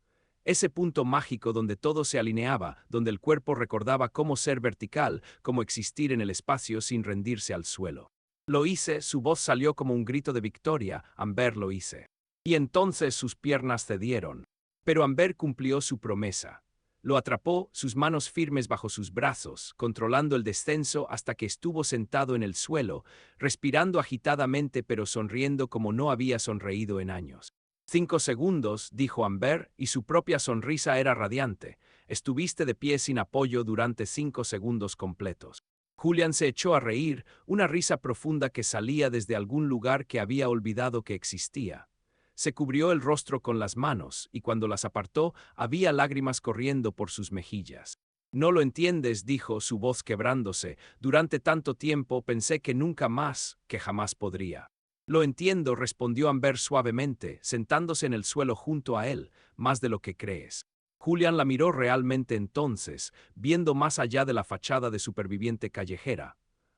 Ese punto mágico donde todo se alineaba, donde el cuerpo recordaba cómo ser vertical, cómo existir en el espacio sin rendirse al suelo. Lo hice, su voz salió como un grito de victoria, Amber, lo hice. Y entonces sus piernas cedieron. Pero Amber cumplió su promesa. Lo atrapó, sus manos firmes bajo sus brazos, controlando el descenso hasta que estuvo sentado en el suelo, respirando agitadamente pero sonriendo como no había sonreído en años. 5 segundos, dijo Amber, y su propia sonrisa era radiante. Estuviste de pie sin apoyo durante 5 segundos completos. Julián se echó a reír, una risa profunda que salía desde algún lugar que había olvidado que existía. Se cubrió el rostro con las manos, y cuando las apartó, había lágrimas corriendo por sus mejillas. No lo entiendes, dijo, su voz quebrándose. Durante tanto tiempo pensé que nunca más, que jamás podría. Lo entiendo, respondió Amber suavemente, sentándose en el suelo junto a él, más de lo que crees. Julián la miró realmente entonces, viendo más allá de la fachada de superviviente callejera.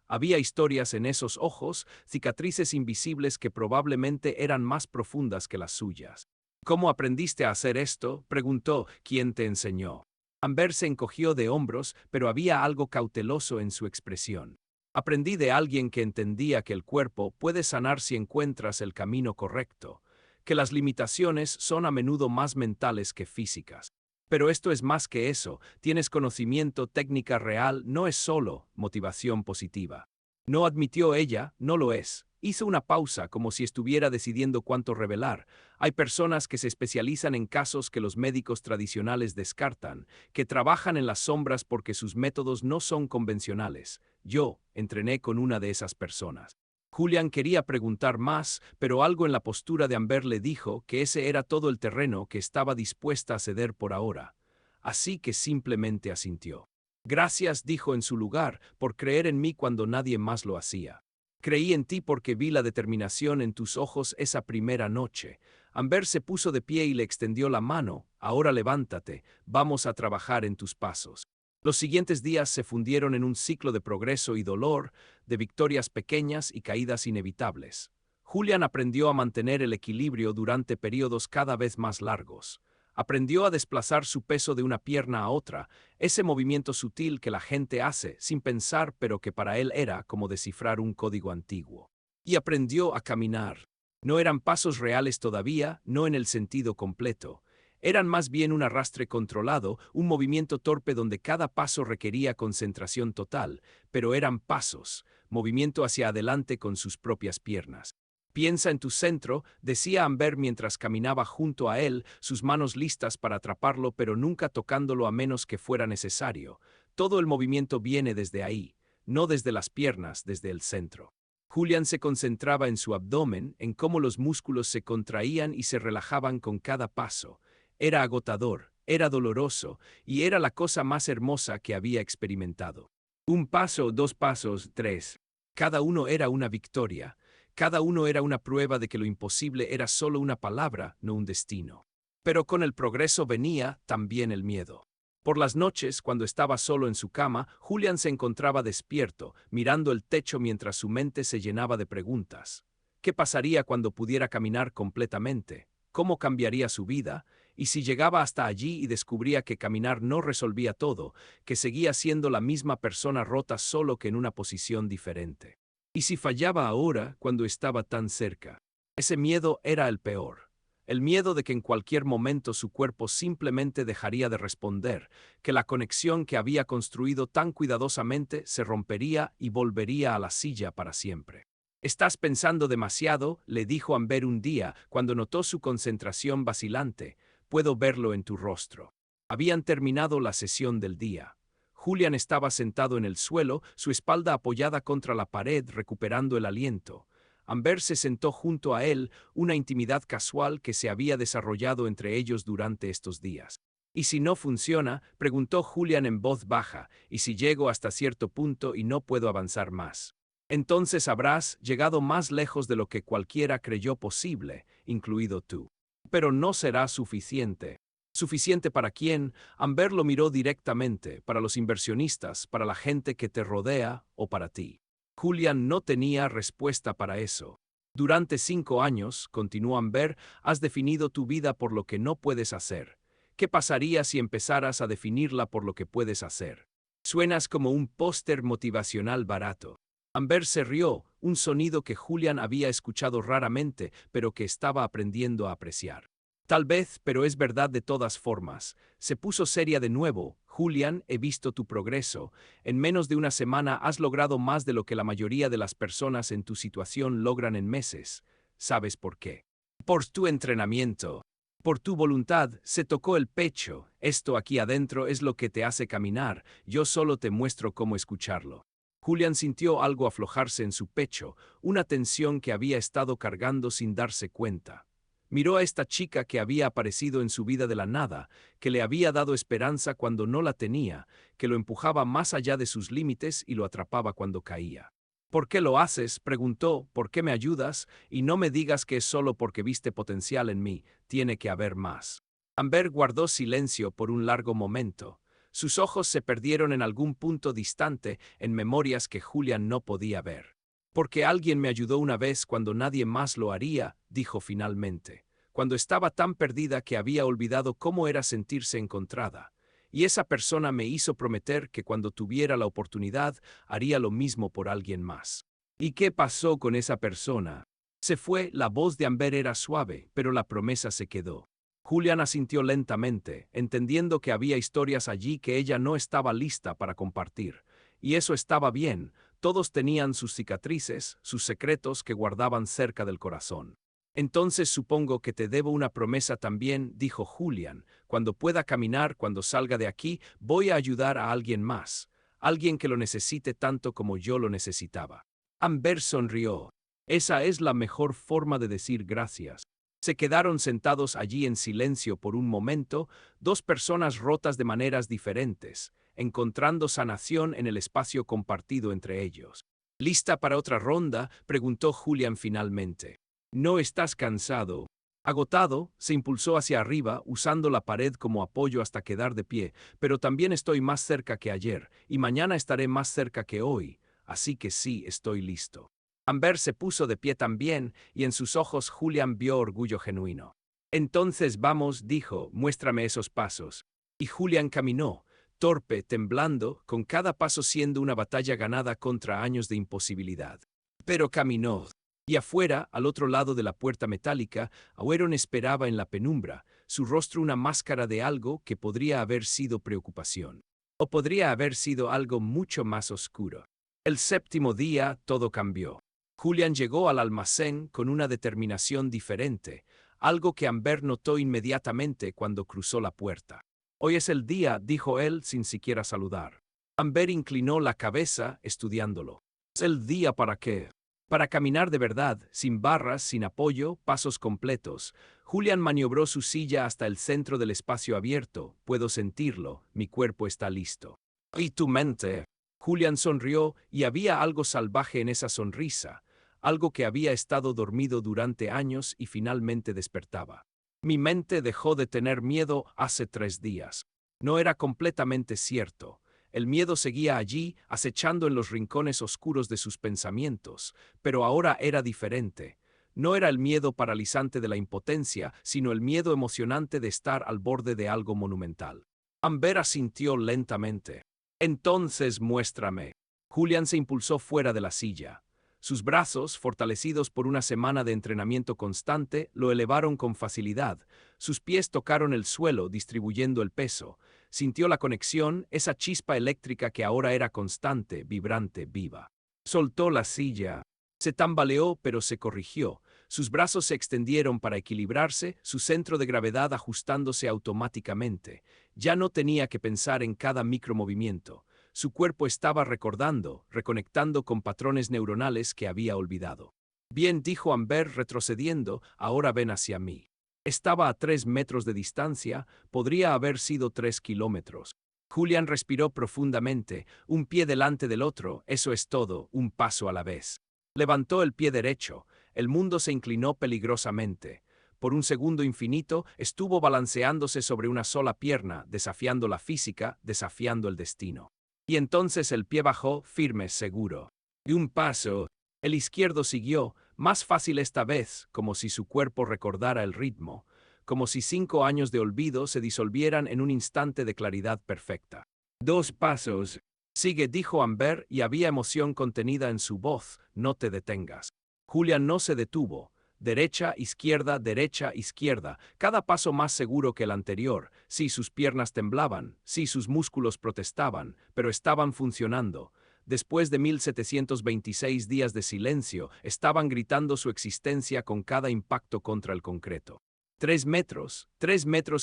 Había historias en esos ojos, cicatrices invisibles que probablemente eran más profundas que las suyas. ¿Cómo aprendiste a hacer esto?, preguntó. ¿Quién te enseñó? Amber se encogió de hombros, pero había algo cauteloso en su expresión. Aprendí de alguien que entendía que el cuerpo puede sanar si encuentras el camino correcto, que las limitaciones son a menudo más mentales que físicas. Pero esto es más que eso, tienes conocimiento, técnica real, no es solo motivación positiva. No admitió ella, no lo es, Hizo una pausa como si estuviera decidiendo cuánto revelar. Hay personas que se especializan en casos que los médicos tradicionales descartan, que trabajan en las sombras porque sus métodos no son convencionales. Yo entrené con una de esas personas. Julian quería preguntar más, pero algo en la postura de Amber le dijo que ese era todo el terreno que estaba dispuesta a ceder por ahora. Así que simplemente asintió. Gracias, dijo en su lugar, por creer en mí cuando nadie más lo hacía. Creí en ti porque vi la determinación en tus ojos esa primera noche. Amber se puso de pie y le extendió la mano. Ahora levántate, vamos a trabajar en tus pasos. Los siguientes días se fundieron en un ciclo de progreso y dolor, de victorias pequeñas y caídas inevitables. Julian aprendió a mantener el equilibrio durante periodos cada vez más largos. Aprendió a desplazar su peso de una pierna a otra, ese movimiento sutil que la gente hace sin pensar pero que para él era como descifrar un código antiguo. Y aprendió a caminar. No eran pasos reales todavía, no en el sentido completo. Eran más bien un arrastre controlado, un movimiento torpe donde cada paso requería concentración total, pero eran pasos, movimiento hacia adelante con sus propias piernas. Piensa en tu centro, decía Amber mientras caminaba junto a él, sus manos listas para atraparlo pero nunca tocándolo a menos que fuera necesario. Todo el movimiento viene desde ahí, no desde las piernas, desde el centro. Julian se concentraba en su abdomen, en cómo los músculos se contraían y se relajaban con cada paso. Era agotador, era doloroso, y era la cosa más hermosa que había experimentado. Un paso, dos pasos, tres. Cada uno era una victoria. Cada uno era una prueba de que lo imposible era solo una palabra, no un destino. Pero con el progreso venía también el miedo. Por las noches, cuando estaba solo en su cama, Julian se encontraba despierto, mirando el techo mientras su mente se llenaba de preguntas. ¿Qué pasaría cuando pudiera caminar completamente? ¿Cómo cambiaría su vida? Y si llegaba hasta allí y descubría que caminar no resolvía todo, que seguía siendo la misma persona rota solo que en una posición diferente. ¿Y si fallaba ahora cuando estaba tan cerca? Ese miedo era el peor. El miedo de que en cualquier momento su cuerpo simplemente dejaría de responder, que la conexión que había construido tan cuidadosamente se rompería y volvería a la silla para siempre. «Estás pensando demasiado», le dijo Amber un día cuando notó su concentración vacilante. «Puedo verlo en tu rostro». Habían terminado la sesión del día. Julian estaba sentado en el suelo, su espalda apoyada contra la pared, recuperando el aliento. Amber se sentó junto a él, una intimidad casual que se había desarrollado entre ellos durante estos días. «¿Y si no funciona?», preguntó Julian en voz baja, «¿y si llego hasta cierto punto y no puedo avanzar más? Entonces habrás llegado más lejos de lo que cualquiera creyó posible, incluido tú. Pero no será suficiente». ¿Suficiente para quién? Amber lo miró directamente, para los inversionistas, para la gente que te rodea o para ti. Julian no tenía respuesta para eso. «Durante 5 años», continuó Amber, «has definido tu vida por lo que no puedes hacer. ¿Qué pasaría si empezaras a definirla por lo que puedes hacer? Suenas como un póster motivacional barato». Amber se rió, un sonido que Julian había escuchado raramente, pero que estaba aprendiendo a apreciar. «Tal vez, pero es verdad de todas formas». Se puso seria de nuevo. «Julian, he visto tu progreso. En menos de una semana has logrado más de lo que la mayoría de las personas en tu situación logran en meses. ¿Sabes por qué? Por tu entrenamiento. Por tu voluntad». Se tocó el pecho. «Esto aquí adentro es lo que te hace caminar. Yo solo te muestro cómo escucharlo». Julian sintió algo aflojarse en su pecho, una tensión que había estado cargando sin darse cuenta. Miró a esta chica que había aparecido en su vida de la nada, que le había dado esperanza cuando no la tenía, que lo empujaba más allá de sus límites y lo atrapaba cuando caía. «¿Por qué lo haces?», preguntó. «¿Por qué me ayudas? Y no me digas que es solo porque viste potencial en mí, tiene que haber más». Amber guardó silencio por un largo momento. Sus ojos se perdieron en algún punto distante, en memorias que Julian no podía ver. «Porque alguien me ayudó una vez cuando nadie más lo haría», dijo finalmente, «cuando estaba tan perdida que había olvidado cómo era sentirse encontrada. Y esa persona me hizo prometer que cuando tuviera la oportunidad haría lo mismo por alguien más». «¿Y qué pasó con esa persona?». «Se fue». La voz de Amber era suave, pero la promesa se quedó. Julian asintió lentamente, entendiendo que había historias allí que ella no estaba lista para compartir. Y eso estaba bien. Todos tenían sus cicatrices, sus secretos que guardaban cerca del corazón. Entonces supongo que te debo una promesa también, dijo Julián. Cuando pueda caminar, cuando salga de aquí, voy a ayudar a alguien más. Alguien que lo necesite tanto como yo lo necesitaba. Amber sonrió. Esa es la mejor forma de decir gracias. Se quedaron sentados allí en silencio por un momento, dos personas rotas de maneras diferentes, encontrando sanación en el espacio compartido entre ellos. ¿Lista para otra ronda?, preguntó Julián finalmente. ¿No estás cansado? Agotado, se impulsó hacia arriba, usando la pared como apoyo hasta quedar de pie, pero también estoy más cerca que ayer, y mañana estaré más cerca que hoy, así que sí, estoy listo. Amber se puso de pie también, y en sus ojos Julián vio orgullo genuino. Entonces vamos, dijo, muéstrame esos pasos. Y Julián caminó, torpe, temblando, con cada paso siendo una batalla ganada contra años de imposibilidad. Pero caminó. Y afuera, al otro lado de la puerta metálica, Auron esperaba en la penumbra, su rostro una máscara de algo que podría haber sido preocupación. O podría haber sido algo mucho más oscuro. El séptimo día, todo cambió. Julián llegó al almacén con una determinación diferente, algo que Amber notó inmediatamente cuando cruzó la puerta. Hoy es el día, dijo él sin siquiera saludar. Amber inclinó la cabeza, estudiándolo. ¿Es el día para qué? Para caminar de verdad, sin barras, sin apoyo, pasos completos. Julián maniobró su silla hasta el centro del espacio abierto. Puedo sentirlo, mi cuerpo está listo. ¿Y tu mente? Julián sonrió, y había algo salvaje en esa sonrisa, algo que había estado dormido durante años y finalmente despertaba. Mi mente dejó de tener miedo hace 3 días. No era completamente cierto. El miedo seguía allí, acechando en los rincones oscuros de sus pensamientos, pero ahora era diferente. No era el miedo paralizante de la impotencia, sino el miedo emocionante de estar al borde de algo monumental. Amber asintió lentamente. Entonces muéstrame. Julián se impulsó fuera de la silla. Sus brazos, fortalecidos por una semana de entrenamiento constante, lo elevaron con facilidad. Sus pies tocaron el suelo, distribuyendo el peso. Sintió la conexión, esa chispa eléctrica que ahora era constante, vibrante, viva. Soltó la silla. Se tambaleó, pero se corrigió. Sus brazos se extendieron para equilibrarse, su centro de gravedad ajustándose automáticamente. Ya no tenía que pensar en cada micromovimiento. Su cuerpo estaba recordando, reconectando con patrones neuronales que había olvidado. Bien, dijo Amber retrocediendo, ahora ven hacia mí. Estaba a 3 metros de distancia, podría haber sido 3 kilómetros. Julián respiró profundamente, un pie delante del otro, eso es todo, un paso a la vez. Levantó el pie derecho, el mundo se inclinó peligrosamente. Por un segundo infinito, estuvo balanceándose sobre una sola pierna, desafiando la física, desafiando el destino. Y entonces el pie bajó, firme, seguro. Y un paso. El izquierdo siguió, más fácil esta vez, como si su cuerpo recordara el ritmo, como si 5 años de olvido se disolvieran en un instante de claridad perfecta. 2 pasos. Sigue, dijo Amber, y había emoción contenida en su voz, no te detengas. Julián no se detuvo. Derecha, izquierda, cada paso más seguro que el anterior. Sí, sus piernas temblaban, sí, sus músculos protestaban, pero estaban funcionando. Después de 1726 días de silencio, estaban gritando su existencia con cada impacto contra el concreto. 3 metros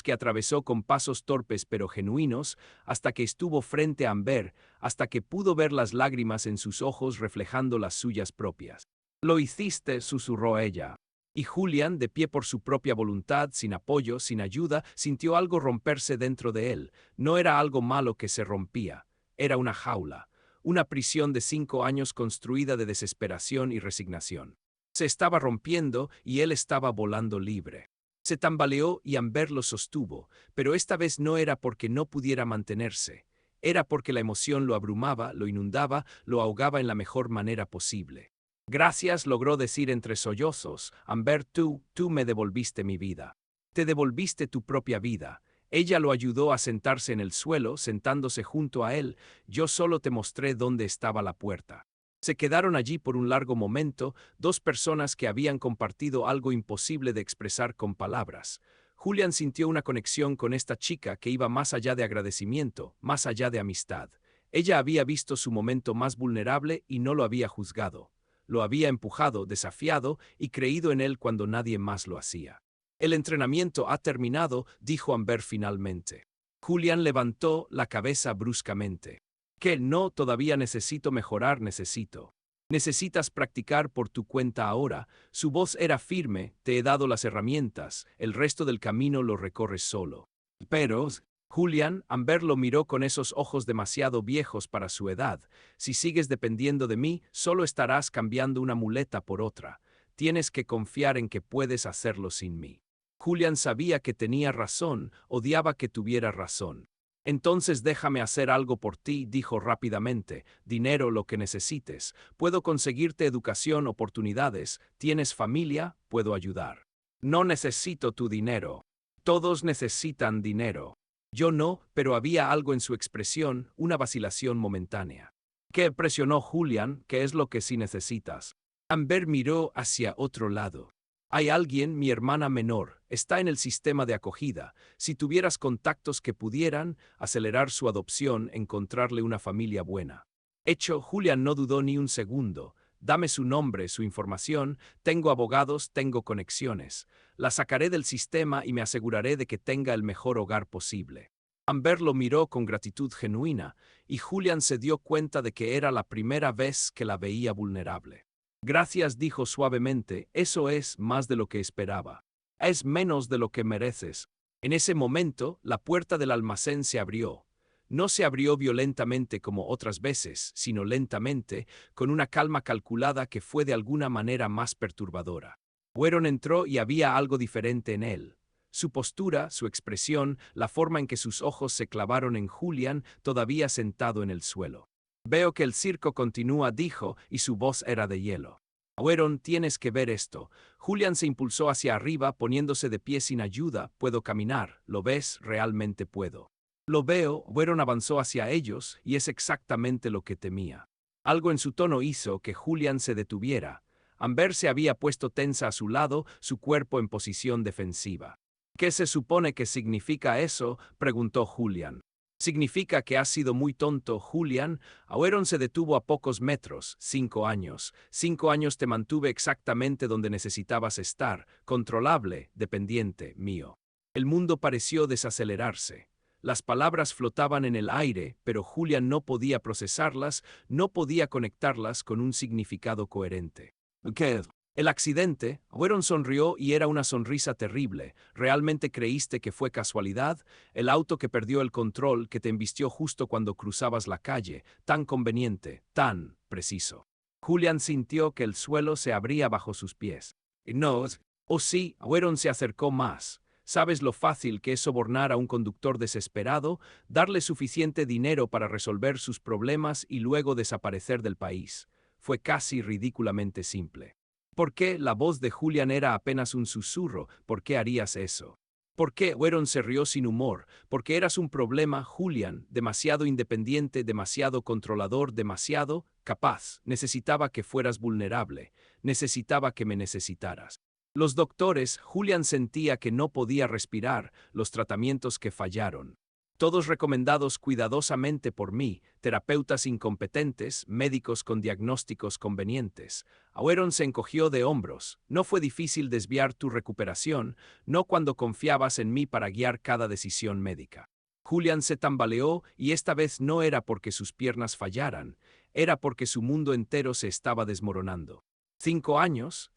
que atravesó con pasos torpes pero genuinos, hasta que estuvo frente a Amber, hasta que pudo ver las lágrimas en sus ojos reflejando las suyas propias. Lo hiciste, susurró ella. Y Julián, de pie por su propia voluntad, sin apoyo, sin ayuda, sintió algo romperse dentro de él. No era algo malo que se rompía, era una jaula, una prisión de 5 años construida de desesperación y resignación. Se estaba rompiendo y él estaba volando libre. Se tambaleó y Amber lo sostuvo, pero esta vez no era porque no pudiera mantenerse. Era porque la emoción lo abrumaba, lo inundaba, lo ahogaba en la mejor manera posible. Gracias, logró decir entre sollozos. Amber, tú me devolviste mi vida. Te devolviste tu propia vida. Ella lo ayudó a sentarse en el suelo, sentándose junto a él. Yo solo te mostré dónde estaba la puerta. Se quedaron allí por un largo momento, 2 personas que habían compartido algo imposible de expresar con palabras. Julián sintió una conexión con esta chica que iba más allá de agradecimiento, más allá de amistad. Ella había visto su momento más vulnerable y no lo había juzgado. Lo había empujado, desafiado y creído en él cuando nadie más lo hacía. El entrenamiento ha terminado, dijo Amber finalmente. Julian levantó la cabeza bruscamente. ¿Qué? No, todavía necesito mejorar, necesito. Necesitas practicar por tu cuenta ahora. Su voz era firme, te he dado las herramientas, el resto del camino lo recorres solo. Pero, Julian, Amber lo miró con esos ojos demasiado viejos para su edad. Si sigues dependiendo de mí, solo estarás cambiando una muleta por otra. Tienes que confiar en que puedes hacerlo sin mí. Julian sabía que tenía razón, odiaba que tuviera razón. Entonces déjame hacer algo por ti, dijo rápidamente. Dinero, lo que necesites. Puedo conseguirte educación, oportunidades. ¿Tienes familia? Puedo ayudar. No necesito tu dinero. Todos necesitan dinero. Yo no, pero había algo en su expresión, una vacilación momentánea. ¿Qué? Presionó Julian? ¿Qué es lo que sí necesitas? Amber miró hacia otro lado. Hay alguien, mi hermana menor, está en el sistema de acogida. Si tuvieras contactos que pudieran acelerar su adopción, encontrarle una familia buena. Hecho, Julian no dudó ni un segundo. Dame su nombre, su información, tengo abogados, tengo conexiones. La sacaré del sistema y me aseguraré de que tenga el mejor hogar posible. Amber lo miró con gratitud genuina, y Julian se dio cuenta de que era la primera vez que la veía vulnerable. Gracias, dijo suavemente, eso es más de lo que esperaba. Es menos de lo que mereces. En ese momento, la puerta del almacén se abrió. No se abrió violentamente como otras veces, sino lentamente, con una calma calculada que fue de alguna manera más perturbadora. Wheron entró y había algo diferente en él. Su postura, su expresión, la forma en que sus ojos se clavaron en Julian, todavía sentado en el suelo. Veo que el circo continúa, dijo, y su voz era de hielo. Wheron, tienes que ver esto. Julian se impulsó hacia arriba, poniéndose de pie sin ayuda. Puedo caminar. ¿Lo ves? Realmente puedo. Lo veo. Wheron avanzó hacia ellos, y es exactamente lo que temía. Algo en su tono hizo que Julian se detuviera. Amber se había puesto tensa a su lado, su cuerpo en posición defensiva. ¿Qué se supone que significa eso?, preguntó Julian. Significa que has sido muy tonto, Julian. Wheron se detuvo a pocos metros. 5 años. 5 años te mantuve exactamente donde necesitabas estar, controlable, dependiente, mío. El mundo pareció desacelerarse. Las palabras flotaban en el aire, pero Julian no podía procesarlas, no podía conectarlas con un significado coherente. ¿Qué? El accidente. Wheron sonrió y era una sonrisa terrible. ¿Realmente creíste que fue casualidad? El auto que perdió el control, que te embistió justo cuando cruzabas la calle. Tan conveniente, tan preciso. Julian sintió que el suelo se abría bajo sus pies. No. Oh sí, Wheron se acercó más. ¿Sabes lo fácil que es sobornar a un conductor desesperado, darle suficiente dinero para resolver sus problemas y luego desaparecer del país? Fue casi ridículamente simple. ¿Por qué la voz de Julian era apenas un susurro? ¿Por qué harías eso? ¿Por qué? Wheron se rió sin humor. Porque eras un problema, Julian, demasiado independiente, demasiado controlador, demasiado capaz. Necesitaba que fueras vulnerable. Necesitaba que me necesitaras. Los doctores, Julian sentía que no podía respirar, los tratamientos que fallaron. Todos recomendados cuidadosamente por mí, terapeutas incompetentes, médicos con diagnósticos convenientes. Wheron se encogió de hombros. No fue difícil desviar tu recuperación, no cuando confiabas en mí para guiar cada decisión médica. Julian se tambaleó y esta vez no era porque sus piernas fallaran, era porque su mundo entero se estaba desmoronando. 5 años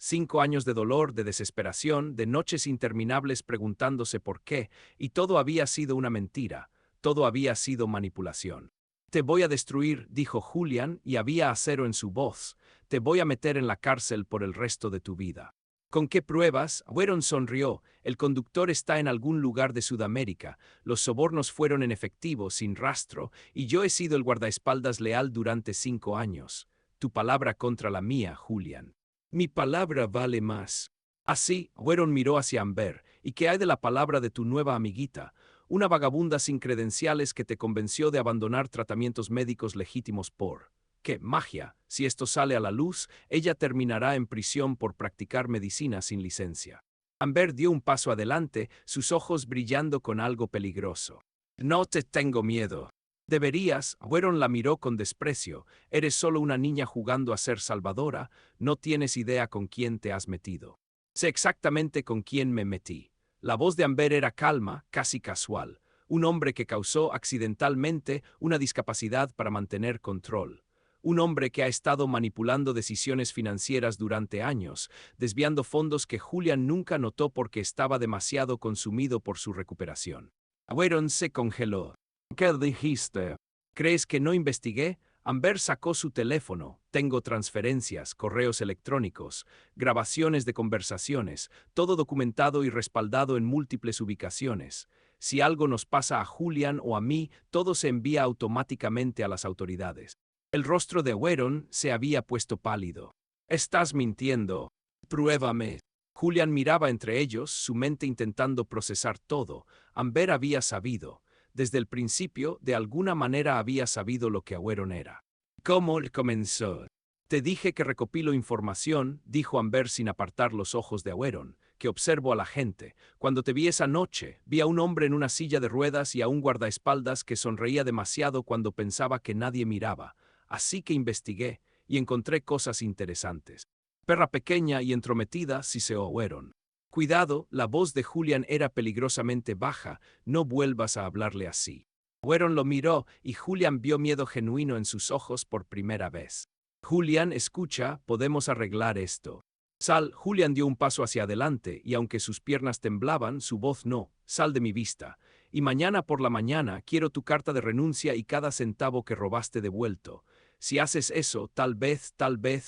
de dolor, de desesperación, de noches interminables preguntándose por qué, y todo había sido una mentira. Todo había sido manipulación. Te voy a destruir, dijo Julian, y había acero en su voz. Te voy a meter en la cárcel por el resto de tu vida. ¿Con qué pruebas? Wheron sonrió. El conductor está en algún lugar de Sudamérica. Los sobornos fueron en efectivo, sin rastro, y yo he sido el guardaespaldas leal durante 5 años. Tu palabra contra la mía, Julian. Mi palabra vale más. Así, Wheron miró hacia Amber. ¿Y qué hay de la palabra de tu nueva amiguita? Una vagabunda sin credenciales que te convenció de abandonar tratamientos médicos legítimos por... ¡Qué magia! Si esto sale a la luz, ella terminará en prisión por practicar medicina sin licencia. Amber dio un paso adelante, sus ojos brillando con algo peligroso. No te tengo miedo. Deberías. Weron la miró con desprecio. Eres solo una niña jugando a ser salvadora, no tienes idea con quién te has metido. Sé exactamente con quién me metí. La voz de Amber era calma, casi casual. Un hombre que causó accidentalmente una discapacidad para mantener control. Un hombre que ha estado manipulando decisiones financieras durante años, desviando fondos que Julian nunca notó porque estaba demasiado consumido por su recuperación. Weron se congeló. ¿Qué dijiste? ¿Crees que no investigué? Amber sacó su teléfono. Tengo transferencias, correos electrónicos, grabaciones de conversaciones, todo documentado y respaldado en múltiples ubicaciones. Si algo nos pasa a Julian o a mí, todo se envía automáticamente a las autoridades. El rostro de Weron se había puesto pálido. Estás mintiendo. Pruébame. Julian miraba entre ellos, su mente intentando procesar todo. Amber había sabido. Desde el principio, de alguna manera había sabido lo que Weron era. ¿Cómo comenzó? Te dije que recopilo información, dijo Amber sin apartar los ojos de Weron, que observo a la gente. Cuando te vi esa noche, vi a un hombre en una silla de ruedas y a un guardaespaldas que sonreía demasiado cuando pensaba que nadie miraba. Así que investigué, y encontré cosas interesantes. Perra pequeña y entrometida, siseó Weron. Cuidado, la voz de Julian era peligrosamente baja, no vuelvas a hablarle así. Weron lo miró y Julian vio miedo genuino en sus ojos por primera vez. Julian, escucha, podemos arreglar esto. Sal. Julian dio un paso hacia adelante y aunque sus piernas temblaban, su voz no. Sal de mi vista. Y mañana por la mañana quiero tu carta de renuncia y cada centavo que robaste devuelto. Si haces eso, tal vez,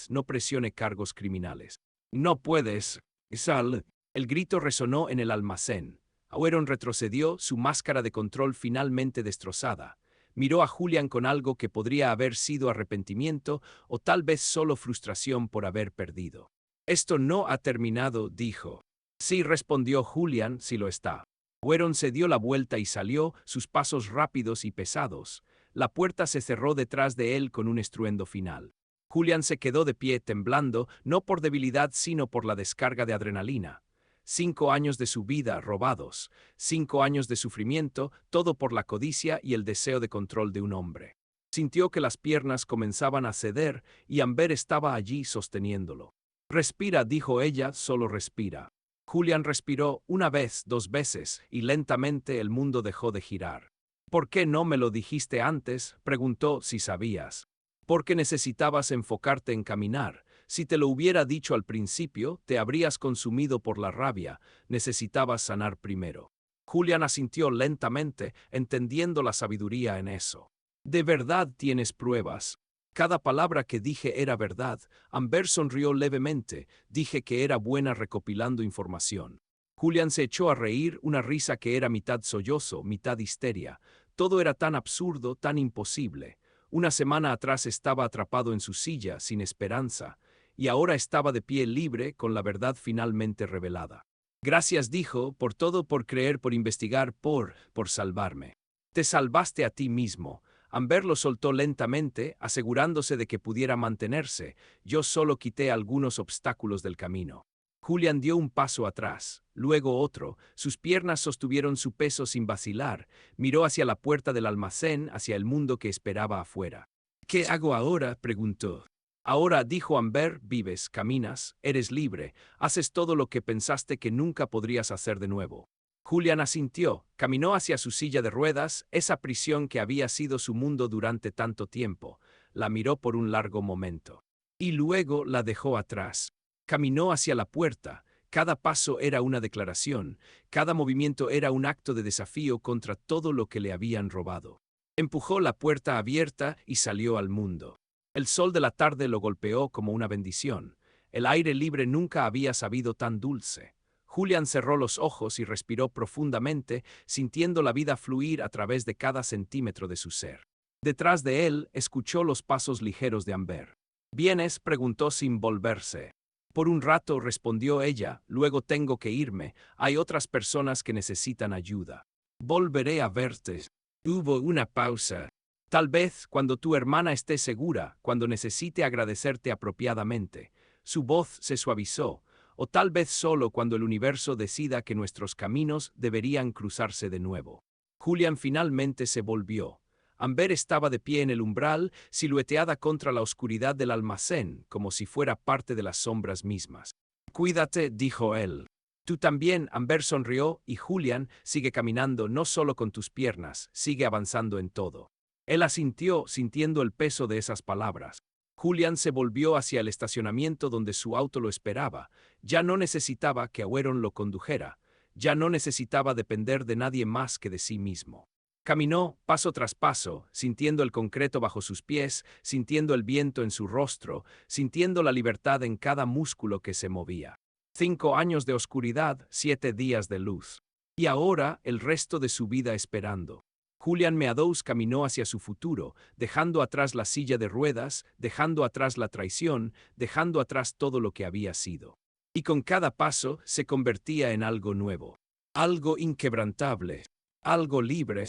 no presione cargos criminales. No puedes. Sal. El grito resonó en el almacén. Weron retrocedió, su máscara de control finalmente destrozada. Miró a Julian con algo que podría haber sido arrepentimiento o tal vez solo frustración por haber perdido. Esto no ha terminado, dijo. Sí, respondió Julian, sí lo está. Weron se dio la vuelta y salió, sus pasos rápidos y pesados. La puerta se cerró detrás de él con un estruendo final. Julian se quedó de pie temblando, no por debilidad sino por la descarga de adrenalina. 5 años de su vida robados, 5 años de sufrimiento, todo por la codicia y el deseo de control de un hombre. Sintió que las piernas comenzaban a ceder y Amber estaba allí sosteniéndolo. Respira, dijo ella, solo respira. Julian respiró una vez, 2 veces, y lentamente el mundo dejó de girar. ¿Por qué no me lo dijiste antes? Preguntó si sabías. Porque necesitabas enfocarte en caminar. Si te lo hubiera dicho al principio, te habrías consumido por la rabia. Necesitabas sanar primero. Julian asintió lentamente, entendiendo la sabiduría en eso. ¿De verdad tienes pruebas? Cada palabra que dije era verdad. Amber sonrió levemente. Dije que era buena recopilando información. Julian se echó a reír, una risa que era mitad sollozo, mitad histeria. Todo era tan absurdo, tan imposible. Una semana atrás estaba atrapado en su silla, sin esperanza, y ahora estaba de pie libre, con la verdad finalmente revelada. Gracias, dijo, por todo, por creer, por investigar, por salvarme. Te salvaste a ti mismo. Amber lo soltó lentamente, asegurándose de que pudiera mantenerse. Yo solo quité algunos obstáculos del camino. Julian dio un paso atrás, luego otro. Sus piernas sostuvieron su peso sin vacilar. Miró hacia la puerta del almacén, hacia el mundo que esperaba afuera. ¿Qué hago ahora?, preguntó. Ahora, dijo Amber, vives, caminas, eres libre, haces todo lo que pensaste que nunca podrías hacer de nuevo. Julian asintió, caminó hacia su silla de ruedas, esa prisión que había sido su mundo durante tanto tiempo. La miró por un largo momento. Y luego la dejó atrás. Caminó hacia la puerta. Cada paso era una declaración, cada movimiento era un acto de desafío contra todo lo que le habían robado. Empujó la puerta abierta y salió al mundo. El sol de la tarde lo golpeó como una bendición. El aire libre nunca había sabido tan dulce. Julian cerró los ojos y respiró profundamente, sintiendo la vida fluir a través de cada centímetro de su ser. Detrás de él, escuchó los pasos ligeros de Amber. ¿Vienes?, preguntó sin volverse. Por un rato, respondió ella, luego tengo que irme, hay otras personas que necesitan ayuda. Volveré a verte. Hubo una pausa. Tal vez, cuando tu hermana esté segura, cuando necesite agradecerte apropiadamente. Su voz se suavizó. O tal vez solo cuando el universo decida que nuestros caminos deberían cruzarse de nuevo. Julian finalmente se volvió. Amber estaba de pie en el umbral, silueteada contra la oscuridad del almacén, como si fuera parte de las sombras mismas. «Cuídate», dijo él. «Tú también», Amber sonrió, «y Julian, sigue caminando no solo con tus piernas, sigue avanzando en todo». Él asintió, sintiendo el peso de esas palabras. Julian se volvió hacia el estacionamiento donde su auto lo esperaba. Ya no necesitaba que Aueron lo condujera. Ya no necesitaba depender de nadie más que de sí mismo. Caminó, paso tras paso, sintiendo el concreto bajo sus pies, sintiendo el viento en su rostro, sintiendo la libertad en cada músculo que se movía. 5 años de oscuridad, 7 días de luz. Y ahora el resto de su vida esperando. Julian Meadows caminó hacia su futuro, dejando atrás la silla de ruedas, dejando atrás la traición, dejando atrás todo lo que había sido. Y con cada paso se convertía en algo nuevo, algo inquebrantable, algo libre.